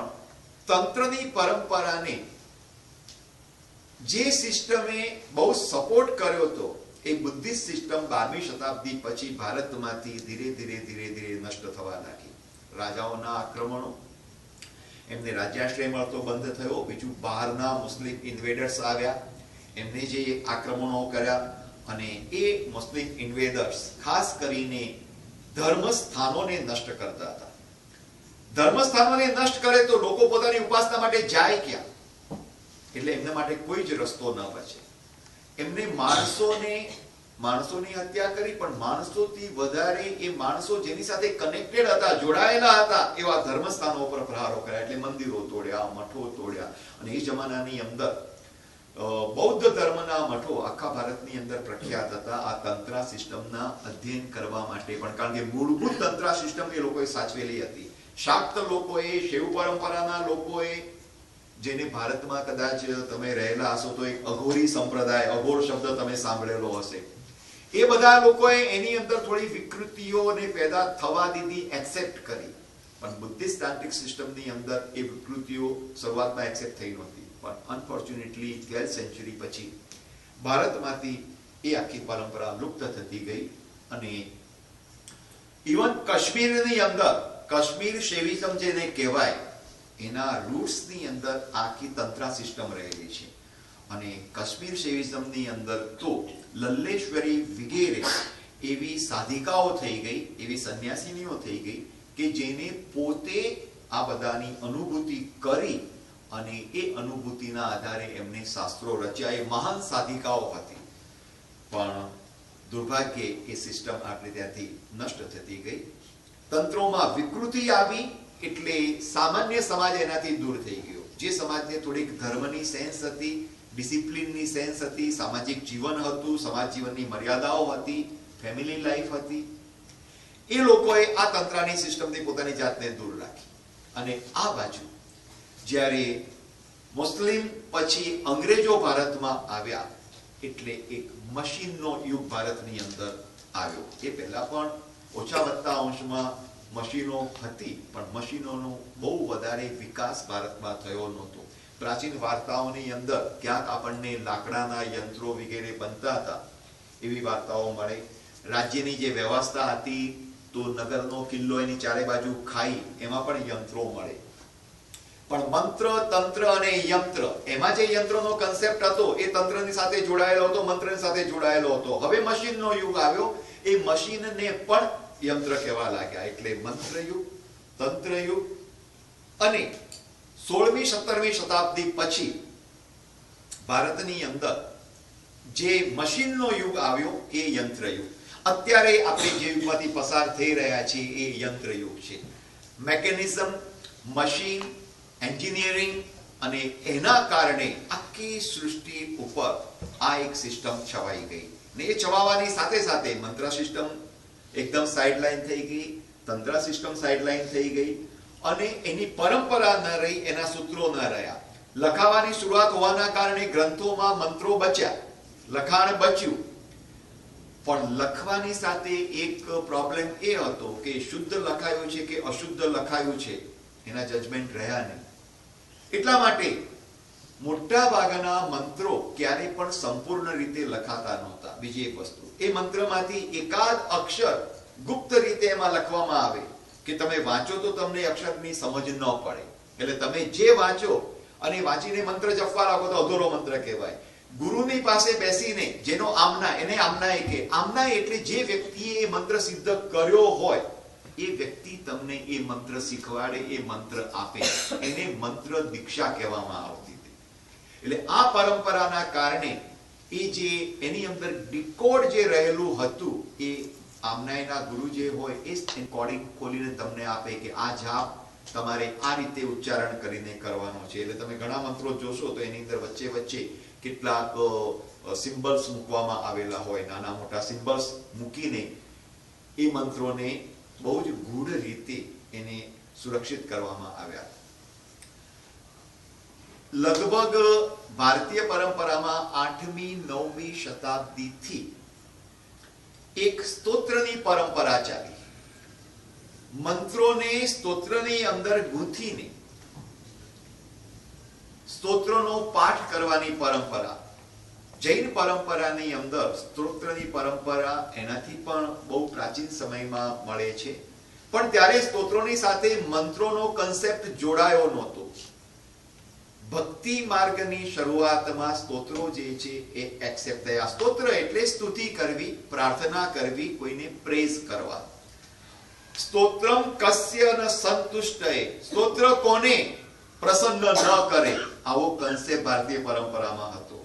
તંત્રની પરંપરાને જે સિસ્ટમે બહુ સપોર્ટ કર્યો હતો એ બુદ્ધિસ્ટ સિસ્ટમ 12મી શતાબ્દી પછી ભારતમાંથી ધીરે ધીરે નષ્ટ થવા લાગી. રાજાઓના આક્રમણો, એમને રાજ્યાશ્રય મળતો બંધ થયો. બીજું બહારના મુસ્લિમ ઇન્વેડર્સ આવ્યા, એમને જે આક્રમણો કર્યા. અને એ મુસ્લિમ ઇન્વેડર્સ ખાસ કરીને ધર્મસ્થાનોને નષ્ટ કરતા હતા. ધર્મસ્થાનોને નષ્ટ કરે તો લોકો પોતાની ઉપાસના માટે જાય ક્યાં? એટલે એમના માટે કોઈ જ રસ્તો ન બચે. એમને માણસોની હત્યા કરી, પણ માણસોથી વધારે એ માણસો જેની સાથે કનેક્ટેડ હતા, જોડાયેલા હતા, એવા ધર્મસ્થાનો પર પ્રહારો કર્યા. એટલે મંદિરો તોડ્યા, મઠો તોડ્યા. અને એ જમાનાની અંદર બૌદ્ધ ધર્મના મઠો આખા ભારતની અંદર પ્રખ્યાત હતા આ તંત્ર સિસ્ટમના અધ્યયન કરવા માટે પણ. કારણ કે મૂળભૂત તંત્ર સિસ્ટમ એ લોકોએ સાચવેલી હતી. શાક્ત લોકોએ, શૈવ પરંપરાના લોકોએ, જેને ભારતમાં કદાચ તમે રહેલા હશો તો એક અઘોરી સંપ્રદાય, અઘોર શબ્દ તમે સાંભળેલો હશે, એ બધા લોકોએ એની અંદર થોડી વિકૃતિઓને પેદા થવા દીધી, એક્સેપ્ટ કરી. પણ બુદ્ધિસ્ટ તાંત્રિક સિસ્ટમની અંદર એ વિકૃતિઓ શરૂઆતમાં એક્સેપ્ટ થઈ નહોતી. પણ અનફોર્ચ્યુનેટલી 12th સેન્ચુરી પછી ભારતમાંથી એ આખી પરંપરા લુપ્ત થતી ગઈ. અને ઇવન કાશ્મીરની અંદર કાશ્મીર શૈવિઝમ જેને કહેવાય એના રૂટ્સની અંદર આખી તંત્ર સિસ્ટમ રહેલી છે. અને કાશ્મીર શૈવિઝમની અંદર તો લલ્લેશ્વરી વગેરે એવી સાધિકાઓ થઈ ગઈ, એવી સંન્યાસીનીઓ થઈ ગઈ કે જેને પોતે આ બધાની અનુભૂતિ કરી અને એ અનુભૂતિના આધારે એમને શાસ્ત્રો રચ્યા. એ મહાન સાધિકાઓ હતી. પણ દુર્ભાગ્યે એ સિસ્ટમ આપણે ત્યાંથી નષ્ટ થતી ગઈ. તંત્રોમાં વિકૃતિ આવી એટલે સામાન્ય સમાજ એનાથી દૂર થઈ ગયો. જે સમાજને થોડીક ધર્મની સેન્સ હતી, ડિસિપ્લિનની સેન્સ હતી, સામાજિક જીવન હતું, સમાજ જીવનની મર્યાદાઓ હતી, ફેમિલી લાઈફ હતી, એ લોકોએ આ તંત્રની સિસ્ટમથી પોતાની જાતને દૂર રાખી. અને આ બાજુ જ્યારે મુસ્લિમ પછી અંગ્રેજો ભારતમાં આવ્યા એટલે એક મશીનનો યુગ ભારતની અંદર આવ્યો. એ પહેલા પણ ઓછા વત્તા અંશમાં મશીનો હતી, પણ મશીનોનો બહુ વધારે વિકાસ ભારતમાં થયો નહોતો. પ્રાચીન વાર્તાઓની અંદર ક્યાંક આપણને લાકડાના યંત્રો વગેરે બનતા હતા એવી વાર્તાઓ મળે. રાજ્યની જે વ્યવસ્થા હતી, તો નગરનો કિલ્લો એની ચારે બાજુ ખાઈ, એમાં પણ યંત્રો મળે. પણ મંત્ર, તંત્ર અને યંત્ર, એમાં જે યંત્રનો કન્સેપ્ટ હતો એ તંત્રની સાથે જોડાયેલો હતો, મંત્રની સાથે જોડાયેલો હતો. હવે મશીનનો યુગ આવ્યો, એ મશીનને પણ યંત્ર કહેવા લાગ્યા. એટલે મંત્રયુગ, તંત્રયુગ અને 16મી 17મી શતાબ્દી પછી ભારતની અંદર જે મશીનનો યુગ આવ્યો એ યંત્રયુગ. અત્યારે આપણે જે યુગમાંથી પસાર થઈ રહ્યા છીએ એ યંત્રયુગ છે. મેકેનિઝમ, મશીન, એન્જિનિયરિંગ અને એના કારણે આખી સૃષ્ટિ ઉપર આ એક સિસ્ટમ છવાઈ ગઈ. ને એ છવાવાની સાથે સાથે મંત્ર સિસ્ટમ એકદમ સાઇડલાઇન થઈ ગઈ, તંત્ર સિસ્ટમ સાઇડલાઇન થઈ ગઈ અને એની પરંપરા ન રહી, એના સૂત્રો ન રહ્યા. લખાવાની શરૂઆત હોવાના કારણે ગ્રંથોમાં મંત્રો બચ્યા, લખાણ બચ્યું, પણ લખવાની સાથે એક પ્રોબ્લેમ એ હતો કે શુદ્ધ લખાયું છે કે અશુદ્ધ લખાયું છે એના જજમેન્ટ રહ્યા નહીં. એટલા માટે મોટા ભાગના મંત્રો ક્યારે પણ સંપૂર્ણ રીતે લખાતા નહોતા. બીજી એક વસ્તુ, એ મંત્રમાંથી એકાદ અક્ષર ગુપ્ત રીતે એમાં લખવામાં આવે કે તમે વાંચો તો તમને અક્ષરની સમજ ન પડે. એટલે તમે જે વાંચો અને વાંચીને મંત્ર જપવા લાગો તો અધૂરો મંત્ર કહેવાય. ગુરુની પાસે બેસીને જેનો આમના, એને આમના કે આમના એટલે જે વ્યક્તિએ એ મંત્ર સિદ્ધ કર્યો હોય એ વ્યક્તિ તમને એ મંત્ર શીખવાડે, એ મંત્ર આપે, એને મંત્ર દીક્ષા કહેવામાં આવતી હતી. એટલે આ પરંપરાના કારણે એ જે એની અંદર ડીકોડ જે રહેલું હતું એ આમનાયના ગુરુ જે હોય એ કોડિંગ ખોલીને તમને આપે કે આ જાપ તમારે આ રીતે ઉચ્ચારણ કરીને કરવાનો છે. એટલે તમે ઘણા મંત્રો જોશો તો એની અંદર વચ્ચે વચ્ચે કેટલાક સિમ્બલ્સ મૂકવામાં આવેલા હોય, નાના મોટા સિમ્બલ્સ મૂકીને એ મંત્રોને બહુ જ ગૂઢ રીતે એને સુરક્ષિત કરવામાં આવ્યા. લગભગ ભારતીય પરંપરામાં 8મી 9મી શતાબ્દીથી એક સ્તોત્રની પરંપરા ચાલી. મંત્રોને સ્તોત્રની અંદર ગૂંથીને સ્તોત્રનો પાઠ કરવાની પરંપરા. જૈન પરંપરાની અંદર સ્તોત્રની પરંપરા એનાથી પણ બહુ પ્રાચીન સમયમાં મળે છે, પણ ત્યારે સ્તોત્રોની સાથે મંત્રોનો કન્સેપ્ટ જોડાયો નહોતો. ભક્તિ માર્ગની શરૂઆતમાં સ્તોત્રો જે છે એ એક્સેપ્ટ થયા. સ્તોત્ર એટલે સ્તુતિ કરવી, પ્રાર્થના કરવી, કોઈને પ્રેઝ કરવા. સ્તોત્રમ કસ્ય ન સંતુષ્ટય, સ્તોત્ર કોને પ્રસન્ન ન કરે, આવો કન્સેપ્ટ ભારતીય પરંપરામાં હતો.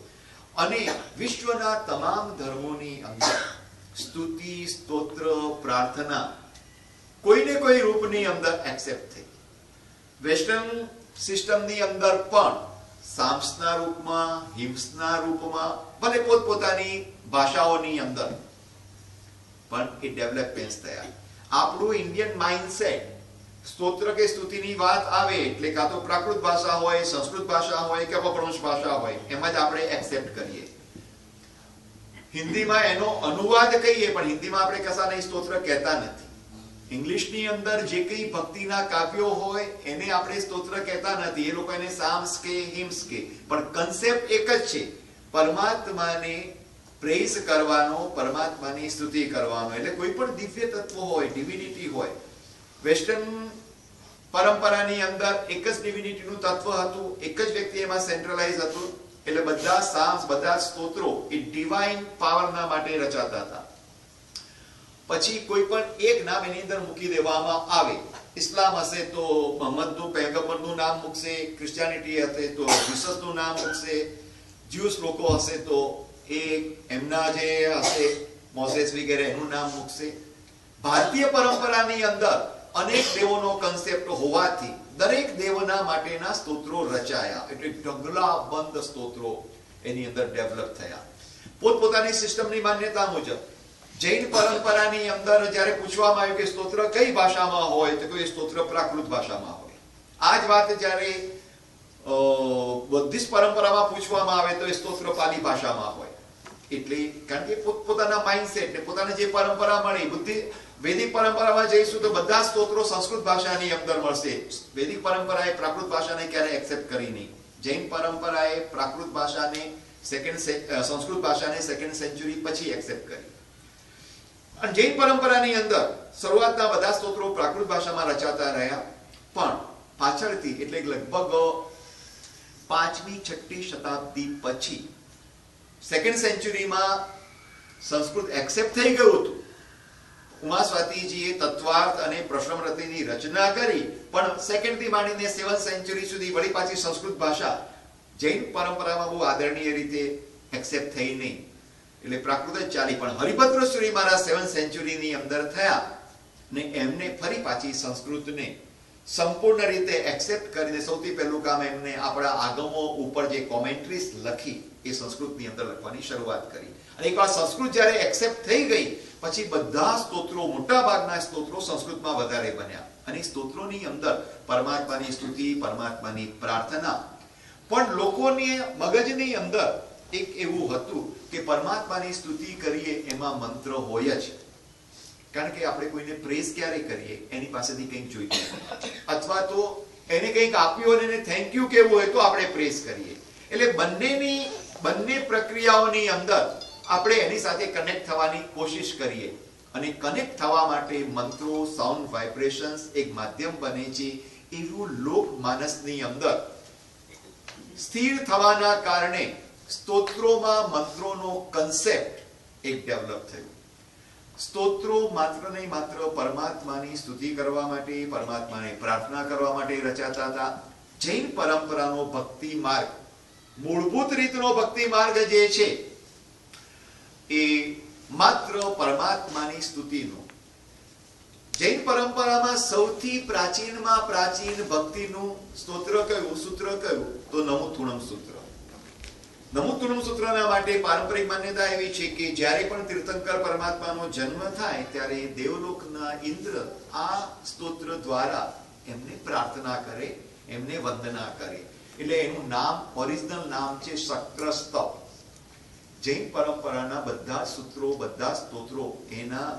અને વિશ્વના તમામ ધર્મોની અંદર સ્તુતિ, સ્તોત્ર, પ્રાર્થના કોઈને કોઈ રૂપની અંદર એક્સેપ્ટ થઈ. વેસ્ટર્ન સિસ્ટમની અંદર પણ સામ્સના રૂપમાં, હિમ્સના રૂપમાં, ભલે પોતપોતાની ભાષાઓની અંદર પણ એ ડેવલપમેન્ટ થયા. આપણું ઇન્ડિયન માઇન્ડસેટ સ્તોત્ર કે સ્તુતિની વાત આવે એટલે કાં તો પ્રાકૃત ભાષા હોય, સંસ્કૃત ભાષા હોય કે અપભ્રંશ ભાષા હોય, એમાં જ આપણે એક્સેપ્ટ કરીએ. હિન્દીમાં એનો અનુવાદ કહીએ પણ હિન્દીમાં આપણે કશાને સ્તોત્ર કહેતા નથી. ઇંગ્લિશની અંદર જે કંઈ ભક્તિના કાવ્યો હોય એને આપણે સ્તોત્ર કહેતા નથી. એ લોકો એને સામ્સ કે હિમ્સ કે, પણ કન્સેપ્ટ એક જ છે, પરમાત્માને પ્રેઝ કરવાનો, પરમાત્માની સ્તુતિ કરવાનો. એટલે કોઈ પણ દિવ્ય તત્વ હોય, ડિવિનિટી હોય, વેસ્ટર્ન પરંપરાની અંદર એક જ ડિવિનિટીનું તત્વ હતું, એક જ વ્યક્તિ એમાં સેન્ટ્રલાઇઝ હતું. એટલે બધા સામ્સ, બધા સ્તોત્રો એ ડિવાઇન પાવરના માટે રચાતા હતા. પછી કોઈ પણ એક નામ એની અંદર મૂકી દેવામાં આવે. ઇસ્લામ હશે તો મોહમ્મદનું, પૈગંબરનું નામ મૂકશે, ક્રિશ્ચિયાનિટી હશે તો જીસસનું નામ મૂકશે, જ્યુસ લોકો હશે તો એ એમના જે હશે મોઝેસ વગેરે એનું નામ મૂકશે. ભારતીય પરંપરાની અંદર અનેક દેવોનો કન્સેપ્ટ હોવાથી દરેક દેવના માટેના સ્તોત્રો રચાયા. એટલે ઢગલાબંધ સ્તોત્રો એની અંદર ડેવલપ થયા પોતપોતાની સિસ્ટમની માન્યતા મુજબ. જૈન પરંપરાની અંદર જ્યારે પૂછવામાં આવ્યું કે સ્તોત્ર કઈ ભાષામાં હોય તો કોઈ સ્તોત્ર પ્રાકૃત ભાષામાં હોય. આ જ વાત જ્યારે બુદ્ધિસ્ટ પરંપરામાં પૂછવામાં આવે તો એ સ્તોત્ર પાલી ભાષામાં હોય. એટલે કારણ કે પોતાના માઇન્ડસેટ ને પોતાને જે પરંપરા મળી. વૈદિક પરંપરામાં જઈશું તો બધા સ્તોત્રો સંસ્કૃત ભાષાની અંદર મળશે. વૈદિક પરંપરાએ પ્રાકૃત ભાષાને ક્યારે એક્સેપ્ટ કરી નહીં. જૈન પરંપરાએ પ્રાકૃત ભાષાને સંસ્કૃત ભાષાને સેકન્ડ સેન્ચુરી પછી એક્સેપ્ટ કરી. અને જૈન પરંપરાની અંદર શરૂઆતના બધા સ્તોત્રો પ્રાકૃત ભાષામાં રચાતા રહ્યા, પણ પાછળથી એટલે લગભગ 5મી 6મી શતાબ્દી પછી સેકન્ડ સેન્ચુરીમાં સંસ્કૃત એક્સેપ્ટ થઈ ગયું હતું. ઉમા સ્વાતિજીએ તત્વાર્થ અને પ્રશ્નમૃતિની રચના કરી, પણ સેકન્ડથી માંડીને 7th સેન્ચુરી સુધી વળી પાછી સંસ્કૃત ભાષા જૈન પરંપરામાં બહુ આદરણીય રીતે એક્સેપ્ટ થઈ નહીં, એટલે પ્રાકૃત જ ચાલી. પણ હરિભદ્ર સૂરી મહારાજ 7th સેન્ચુરીની અંદર થયા ને એમને ફરી પાછી સંસ્કૃતને સંપૂર્ણ રીતે એક્સેપ્ટ કરીને સૌથી પહેલું કામ એમને આપણા આગમો ઉપર જે કોમેન્ટ્રીઝ લખી એ સંસ્કૃતની અંદર લખવાની શરૂઆત કરી. અને એકવાર સંસ્કૃત જ્યારે એક્સેપ્ટ થઈ ગઈ પછી બધા સ્તોત્રો, મોટા ભાગના સ્તોત્રો સંસ્કૃતમાં વધારે બન્યા. અને સ્તોત્રોની અંદર પરમાત્માની સ્તુતિ, પરમાત્માની પ્રાર્થના, પણ લોકોની મગજની અંદર એક એવું હતું કે પરમાત્માની સ્તુતિ કરીએ એમાં મંત્ર હોય જ, કારણ કે આપણે કોઈને પ્રેઝ ક્યારે કરીએ એની પાસેથી કંઈક જોઈએ, અથવા તો એને કંઈક આપ્યું અને એને થેન્ક યુ કહેવું હોય તો આપણે પ્રેઝ કરીએ. એટલે બંને પ્રક્રિયાઓની અંદર આપણે એની સાથે કનેક્ટ થવાની કોશિશ કરીએ, અને કનેક્ટ થવા માટે મંત્રો, સાઉન્ડ વાઇબ્રેશન્સ એક માધ્યમ બને છે. એવું લોક માનસની અંદર સ્થિર થવાના કારણે સ્તોત્રોમાં મંત્રોનો કન્સેપ્ટ એક ડેવલપ થયો. સ્તોત્રો માત્ર ને માત્ર પરમાત્માની સ્તુતિ કરવા માટે, પરમાત્માને પ્રાર્થના કરવા માટે રચાતા હતા. જૈન પરંપરાનો ભક્તિ માર્ગ, મૂળભૂત રીતનો ભક્તિ માર્ગ જે છે એ માત્ર પરમાત્માની સ્તુતિનો. જૈન પરંપરામાં સૌથી પ્રાચીનમાં પ્રાચીન ભક્તિનું સ્તોત્ર કયું, સૂત્ર કયું, તો નમુથુણમ સૂત્ર. નમુથુણમ સૂત્રના માટે પારંપરિક માન્યતા એવી છે કે જ્યારે પણ તીર્થંકર પરમાત્માનો જન્મ થાય ત્યારે દેવલોકના ઇન્દ્ર આ સ્તોત્ર દ્વારા એમને પ્રાર્થના કરે, એમને વંદના કરે. એટલે એનું નામ, ઓરિજિનલ નામ છે શક્રસ્તવ. જૈન પરંપરાના બધા સૂત્રો, બધા સ્તોત્રો એના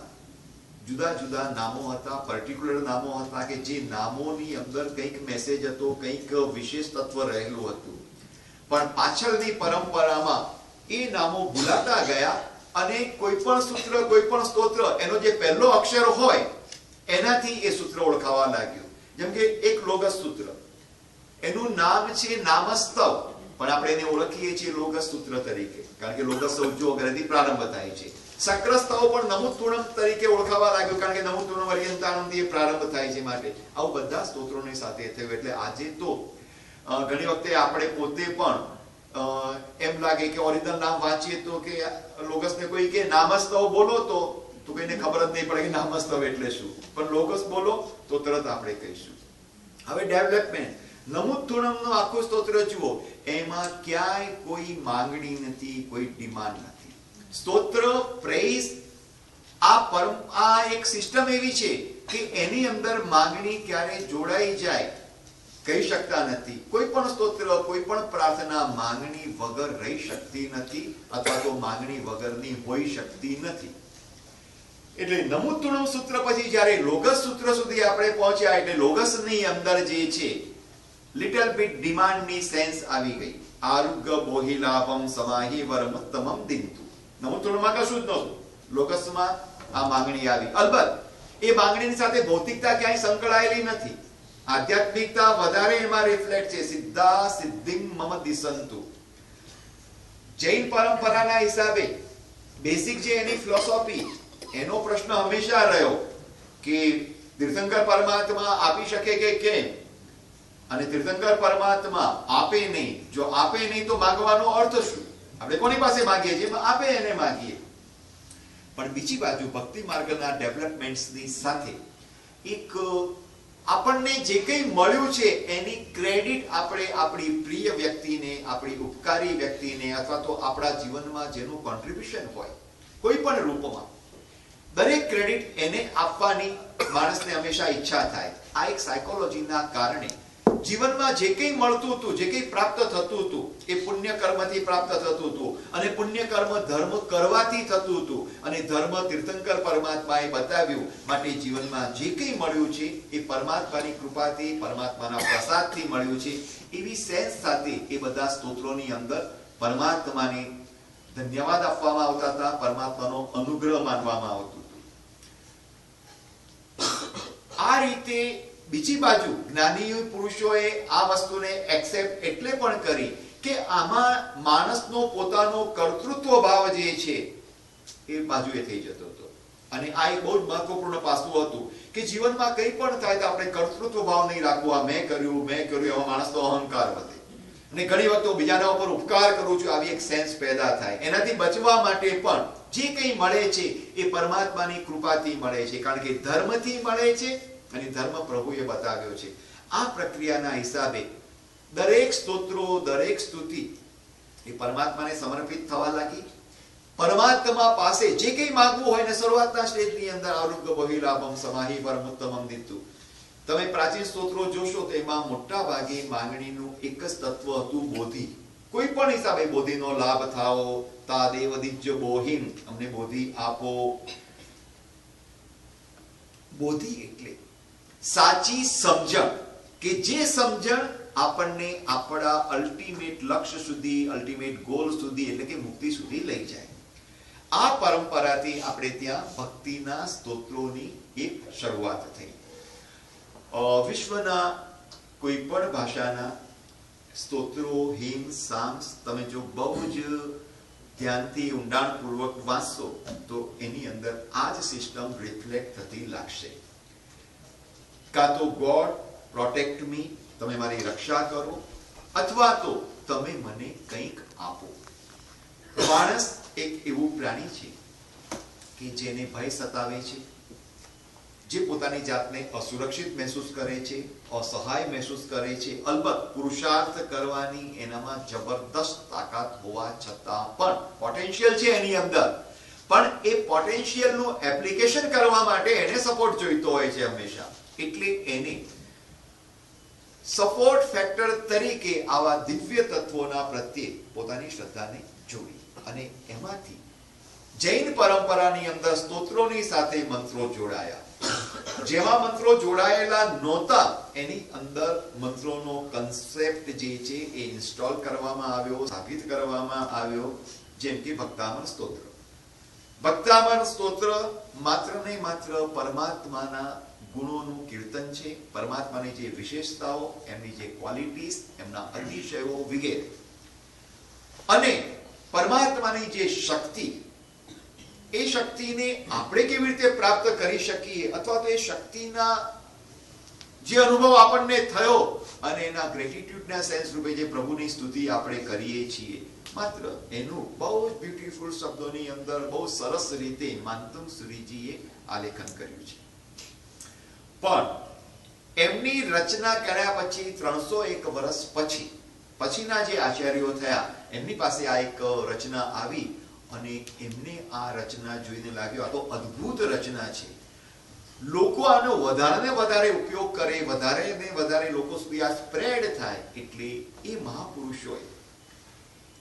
જુદા જુદા નામો હતા, પર્ટિક્યુલર નામો હતા, કે જે નામોની અંદર કંઈક મેસેજ હતો, કંઈક વિશેષ તત્વ રહેલું હતું. પણ પાછળની પરંપરામાં એ નામો ભૂલાતા ગયા અને કોઈ પણ સૂત્ર, કોઈ પણ સ્તોત્ર એનો જે પહેલો અક્ષર હોય એનાથી એ સૂત્ર ઓળખાવા લાગ્યું. જેમ કે એક લોગસ સૂત્ર, એનું નામ છે નામસ્તવ, પણ આપણે એને ઓળખીએ છીએ લોગસ સૂત્ર તરીકે, કારણ કે લોગસ સૌજો વગેરેથી પ્રારંભ થાય છે. શક્રસ્તવ પણ નમુથુણમ તરીકે ઓળખાવા લાગ્યું, કારણ કે નમુથુણમ અર્યંતાણમથી પ્રારંભ થાય છે. માટે આવું બધા સ્તોત્રોની સાથે થયું. એટલે આજે તો ઘણી વખતે આપણે પોતે પણ એમ લાગે કે ઓરિજિનલ નામ વાંચીએ તો કે લોગસને કોઈ કે નામસ્તવ બોલો તો કોઈને ખબર જ નહીં પડે કે નામસ્તવ એટલે શું, પણ લોગસ બોલો તો તરત આપણે કહીશું. હવે ડેવલપમેન્ટ, નમુથુણમનું આખું સ્તોત્ર જુઓ, એમાં ક્યાંય કોઈ માંગણી નથી, કોઈ ડિમાન્ડ નથી. સ્તોત્ર, પ્રેઇઝ, આ એક સિસ્ટમ એવી છે કે એની અંદર માંગણી ક્યારે જોડાઈ જાય કહી શકતા નથી. કોઈ પણ સ્તોત્ર, કોઈ પણ પ્રાર્થના માંગણી વગર રહી શકતી નથી, અથવા તો માંગણી વગરની હોઈ શકતી નથી. એટલે નમુથુણમ સૂત્ર પછી જ્યારે લોગસ સૂત્ર સુધી આપણે પહોંચ્યા, એટલે લોગસની અંદર જે છે લિટલ બીટ ડિમાન્ડની સેન્સ આવી ગઈ. આરુગ્ય બોહિલાભમ સમાહી વરમુત્તમમ દિંતુ. નમુથુણમમાં કશું જ નહોતું, લોગસમાં આ માંગણી આવી. અલબત્ત એ માંગણીની સાથે ભૌતિકતા ક્યાંય સંકળાયેલી નથી, આધ્યાત્મિકતા વધારે એમાં રિફ્લેક્ટ છે. સિદ્ધા સિદ્ધિમ મમ દિસંતુ. જૈન પરંપરાના હિસાબે બેસિક જે એની ફિલોસોફી, એનો પ્રશ્ન હંમેશા રહ્યો કે તીર્થંકર પરમાત્મા આપી શકે કે કેમ, અને તીર્થંકર પરમાત્મા આપે નહીં. જો આપે નહીં તો માંગવાનો અર્થ શું? આપણે કોની પાસે માંગીએ છીએ? આપે એને માંગીએ. પણ બીજી બાજુ ભક્તિ માર્ગના ડેવલપમેન્ટ્સની સાથે એક આપણને જે કંઈ મળ્યું છે એની ક્રેડિટ આપણે આપણી પ્રિય વ્યક્તિને, આપણી ઉપકારી વ્યક્તિને, અથવા તો આપણા જીવનમાં જેનું કોન્ટ્રીબ્યુશન હોય કોઈ પણ રૂપમાં, દરેક ક્રેડિટ એને આપવાની માણસને હંમેશા ઈચ્છા થાય. આ એક સાયકોલોજીના કારણે જીવનમાં જે કંઈ મળતું હતું, જે કંઈ પ્રાપ્ત થતું હતું, એ પુણ્ય કર્મથી પ્રાપ્ત થતું હતું, અને પુણ્ય કર્મ ધર્મ કરવાથી થતું હતું, અને ધર્મ તીર્થંકર પરમાત્માએ બતાવ્યું. માટે જીવનમાં જે કંઈ મળ્યું છે એ પરમાત્માની કૃપાથી, પરમાત્માના પ્રસાદથી મળ્યું છે. એવી સેન્સ સાથે એ બધા સ્તોત્રોની અંદર પરમાત્માને ધન્યવાદ આપવામાં આવતા હતા, પરમાત્માનો અનુગ્રહ માનવામાં આવતું હતું. આ રીતે બીજી બાજુ જ્ઞાની પુરુષોએ આ વસ્તુને એક્સેપ્ટ એટલે પણ કરી કે આમાં માણસનો પોતાનો કર્તૃત્વ ભાવ જે છે એ બાજુએ થઈ જતો હતો. અને આ એક બહુ જ મહત્વપૂર્ણ પાસું હતું કે જીવનમાં કંઈ પણ થાય તો આપણે કર્તૃત્વ ભાવ નહીં રાખવો. આ મેં કર્યું એવો માણસનો અહંકાર વધે અને ઘણી વખત બીજાના ઉપર ઉપકાર કરું છું આવી એક સેન્સ પેદા થાય. એનાથી બચવા માટે પણ જે કંઈ મળે છે એ પરમાત્માની કૃપાથી મળે છે, કારણ કે ધર્મથી મળે છે અને ધર્મ પ્રભુએ બતાવ્યો છે. આ પ્રક્રિયાના હિસાબે દરેક સ્તોત્રો, દરેક સ્તુતિ એ પરમાત્માને સમર્પિત થવા લાગી. પરમાત્મા પાસે જે કંઈ માંગવું હોય ને શરૂઆતના સ્ટેજની અંદર આરોગ્ય બહિલાભમ સમાહી પરમોત્તમમ દીધું. તમે પ્રાચીન સ્તોત્રો જોશો તો એમાં મોટા ભાગે માંગણીનું એક જ તત્વ હતું, બોધિ. કોઈ પણ હિસાબે બોધિનો લાભ થાઓ, તા દેવ દિજ્ય બોહિમ, અમને બોધિ આપો. બોધિ એટલે સાચી સમજણ, કે જે સમજણ આપણને આપણા અલ્ટિમેટ લક્ષ્ય સુધી, અલ્ટિમેટ ગોલ સુધી એટલે કે મુક્તિ સુધી લઈ જાય. આ પરંપરાથી આપણે ત્યાં ભક્તિના સ્તોત્રોની એક શરૂઆત થઈ. વિશ્વના કોઈ પણ ભાષાના સ્તોત્રો, હિમ, સામ્સ તમે જો બહુ જ ધ્યાનથી ઊંડાણપૂર્વક વાંચશો તો એની અંદર આ જ સિસ્ટમ રિફ્લેક્ટ થતી લાગશે. કાં તો ગોડ પ્રોટેક્ટ મી, તમે મારી રક્ષા કરો, અથવા તો તમે મને કંઈક આપો. માણસ એક એવું પ્રાણી છે કે જેને ભય સતાવે છે, જે પોતાની જાતને અસુરક્ષિત મહેસૂસ કરે છે, અસહાય મહેસૂસ કરે છે. અલબત્ત પુરુષાર્થ કરવાની એનામાં જબરદસ્ત તાકાત હોવા છતાં પણ પોટેન્શિયલ છે એની અંદર, પણ એ પોટેન્શિયલનું એપ્લિકેશન કરવા માટે એને સપોર્ટ જોઈતો હોય છે હંમેશા. એટલે એને સપોર્ટ ફેક્ટર તરીકે આવા દિવ્ય તત્વોના પ્રત્યે પોતાની શ્રદ્ધાને જોડી. અને એમાંથી જૈન પરંપરાની અંદર સ્તોત્રોની સાથે મંત્રો જોડાયા. જેમાં મંત્રો જોડાયેલા નહોતા એની અંદર મંત્રોનો કન્સેપ્ટ જે છે એ ઇન્સ્ટોલ કરવામાં આવ્યો, સ્થાપિત કરવામાં આવ્યો. જેમ કે ભક્તામર સ્તોત્ર. ભક્તામર સ્તોત્ર માત્ર ને માત્ર પરમાત્માના ગુણોનું કીર્તન છે, પરમાત્માની જે વિશેષતાઓ, એમની જે ક્વોલિટીઝ, એમના અતિશયો વગેરે, અને પરમાત્માની જે શક્તિ, એ શક્તિને આપણે કેવી રીતે પ્રાપ્ત કરી શકીએ, અથવા તો એ શક્તિના જે અનુભવ આપણને થયો અને એના ગ્રેટિટ્યુડના સેન્સ રૂપે જે પ્રભુની સ્તુતિ આપણે કરીએ છીએ, માત્ર એનું બહુ જ બ્યુટીફુલ શબ્દોની અંદર બહુ સરસ રીતે માંતુંગ સુરીજીએ આલેખન કર્યું છે. પણ એમની રચના કર્યા પછી 301 વર્ષ પછીના જે આચાર્યો થયા, એમની પાસે આ એક રચના આવી અને એમને આ રચના જોઈને લાગ્યો આ તો અદ્ભુત રચના છે. લોકો આનો વધારે ને વધારે ઉપયોગ કરે, વધારે ને વધારે લોકો સુધી આ સ્પ્રેડ થાય. એટલે એ મહાપુરુષોએ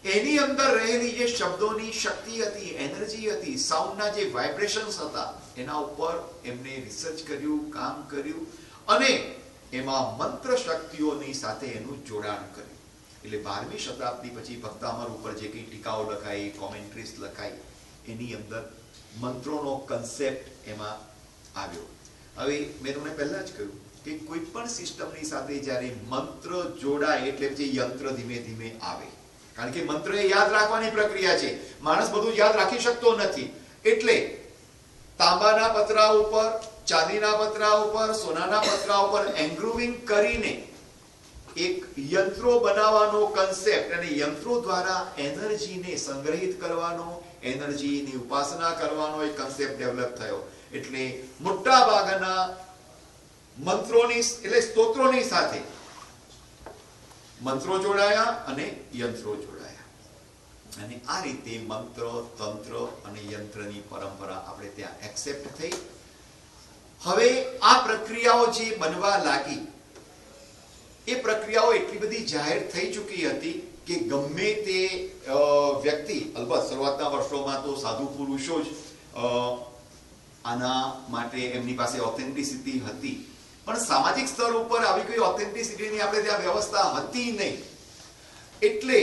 એની અંદર રહેલી જે શબ્દોની શક્તિ હતી, એનર્જી હતી, સાઉન્ડના જે વાઇબ્રેશન્સ હતા, એના ઉપર એમને રિસર્ચ કર્યું, કામ કર્યું અને એમાં મંત્ર શક્તિઓની સાથે એનું જોડાણ કર્યું. એટલે 12મી શતાબ્દી પછી ભક્તામર ઉપર જે કંઈ ટીકાઓ લખાઈ, કોમેન્ટ્રીઝ લખાઈ, એની અંદર મંત્રોનો કન્સેપ્ટ એમાં આવ્યો. હવે મેં તમને પહેલા જ કહ્યું કે કોઈ પણ સિસ્ટમની સાથે જ્યારે મંત્ર જોડાય એટલે જે યંત્ર ધીમે ધીમે આવે. કારણ કે મંત્ર એ યાદ રાખવાની પ્રક્રિયા છે. માણસ બધું યાદ રાખી શકતો નથી. એટલે તાંબાના પતરા ઉપર, ચાંદીના પતરા ઉપર, સોનાના પતરા ઉપર એન્ગ્રુવિંગ કરીને એક યંત્રો બનાવવાનો કન્સેપ્ટ અને યંત્રો દ્વારા એનર્જીને સંગ્રહિત કરવાનો, એનર્જીની ઉપાસના કરવાનો એક કન્સેપ્ટ ડેવલપ થયો. એટલે મોટા ભાગના મંત્રોની એટલે સ્તોત્રોની સાથે મંત્રો જોડાયા અને યંત્રો જોડાયા. અને આ રીતે મંત્ર, તંત્ર અને યંત્રની પરંપરા આપણે ત્યાં એક્સેપ્ટ થઈ. હવે આ પ્રક્રિયાઓ જે બનવા લાગી, એ પ્રક્રિયાઓ એટલી બધી જાહેર થઈ ચૂકી હતી કે ગમે તે વ્યક્તિ, અલબત્ત શરૂઆતના વર્ષોમાં તો સાધુ પુરુષો જ આના માટે એમની પાસે ઓથેન્ટિસિટી હતી, પણ સામાજિક સ્તર ઉપર આવી કોઈ ઓથેન્ટિસિટીની આપણે ત્યાં વ્યવસ્થા હતી નહીં. એટલે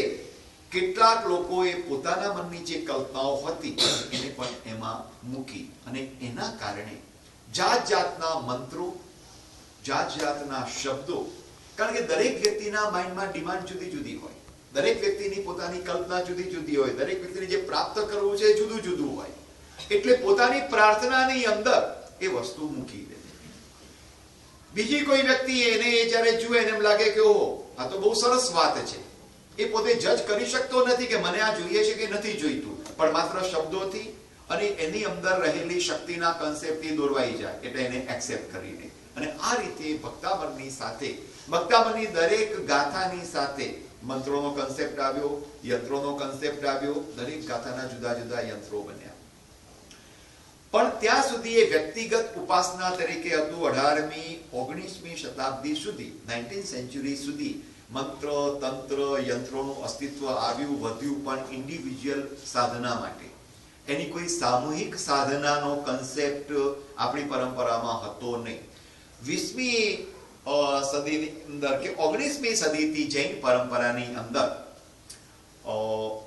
કેટલાક લોકોએ પોતાના મનની જે કલ્પનાઓ હતી એને પણ એમાં મૂકી અને એના કારણે જાત જાતના મંત્રો જાત જાતના શબ્દો, કારણ કે દરેક વ્યક્તિના માઇન્ડમાં ડિમાન્ડ જુદી જુદી હોય, દરેક વ્યક્તિની પોતાની કલ્પના જુદી જુદી હોય, દરેક વ્યક્તિને જે પ્રાપ્ત કરવું છે જુદું જુદું હોય, એટલે પોતાની પ્રાર્થનાની અંદર એ વસ્તુ મૂકી દે. બીજી કોઈ વ્યક્તિ એને જ્યારે જુએ એને એમ લાગે કે ઓહો આ તો બહુ સરસ વાત છે, એ પોતે જજ કરી શકતો નથી કે મને આ જોઈએ છે કે નથી જોઈતું, પણ માત્ર શબ્દોથી અને એની અંદર રહેલી શક્તિના કન્સેપ્ટથી દોરવાઈ જાય એટલે એને એક્સેપ્ટ કરી લે. અને આ રીતે ભક્તામણની સાથે, ભક્તામણની દરેક ગાથાની સાથે મંત્રોનો કન્સેપ્ટ આવ્યો, યંત્રોનો કન્સેપ્ટ આવ્યો, દરેક ગાથાના જુદા જુદા યંત્રો બન્યા. પણ ત્યાં સુધી એ વ્યક્તિગત ઉપાસના તરીકે હતું. 18મી 19મી શતાબ્દી સુધી, 19th સેન્ચુરી સુધી મંત્ર, તંત્ર, યંત્રોનું અસ્તિત્વ આવ્યું, વધ્યું, પણ ઇન્ડિવિજ્યુઅલ સાધના માટે. એની કોઈ સામૂહિક સાધનાનો કન્સેપ્ટ આપણી પરંપરામાં હતો નહીં. 20મી સદીની અંદર કે 19મી સદીથી જૈન પરંપરાની અંદર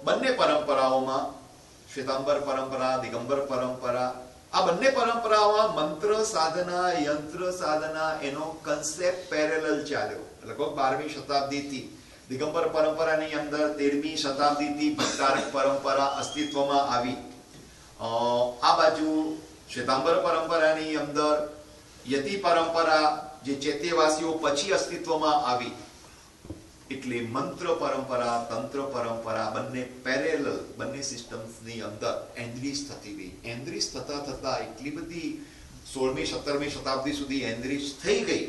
બંને પરંપરાઓમાં, શ્વેતાંબર પરંપરા, દિગંબર પરંપરા, આ બંને પરંપરાઓમાં મંત્ર સાધના, યંત્ર સાધના એનો કન્સેપ્ટ પેરેલલ ચાલ્યો. લગભગ 12મી શતાબ્દીથી દિગંબર પરંપરાની અંદર 13મી શતાબ્દીથી ભટ્ટારક પરંપરા અસ્તિત્વમાં આવી. આ બાજુ શ્વેતાંબર પરંપરાની અંદર યતિ પરંપરા જે ચૈત્યવાસીઓ પછી અસ્તિત્વમાં આવી. એટલે મંત્ર પરંપરા, તંત્ર પરંપરા બંને પેરેલલ, બંને સિસ્ટમ્સની અંદર એન્ડ્રીજ થતી ગઈ. એન્ડ્રીજ થતા થતા એટલી બધી 16મી 17મી શતાબ્દી સુધી એન્ડ્રીજ થઈ ગઈ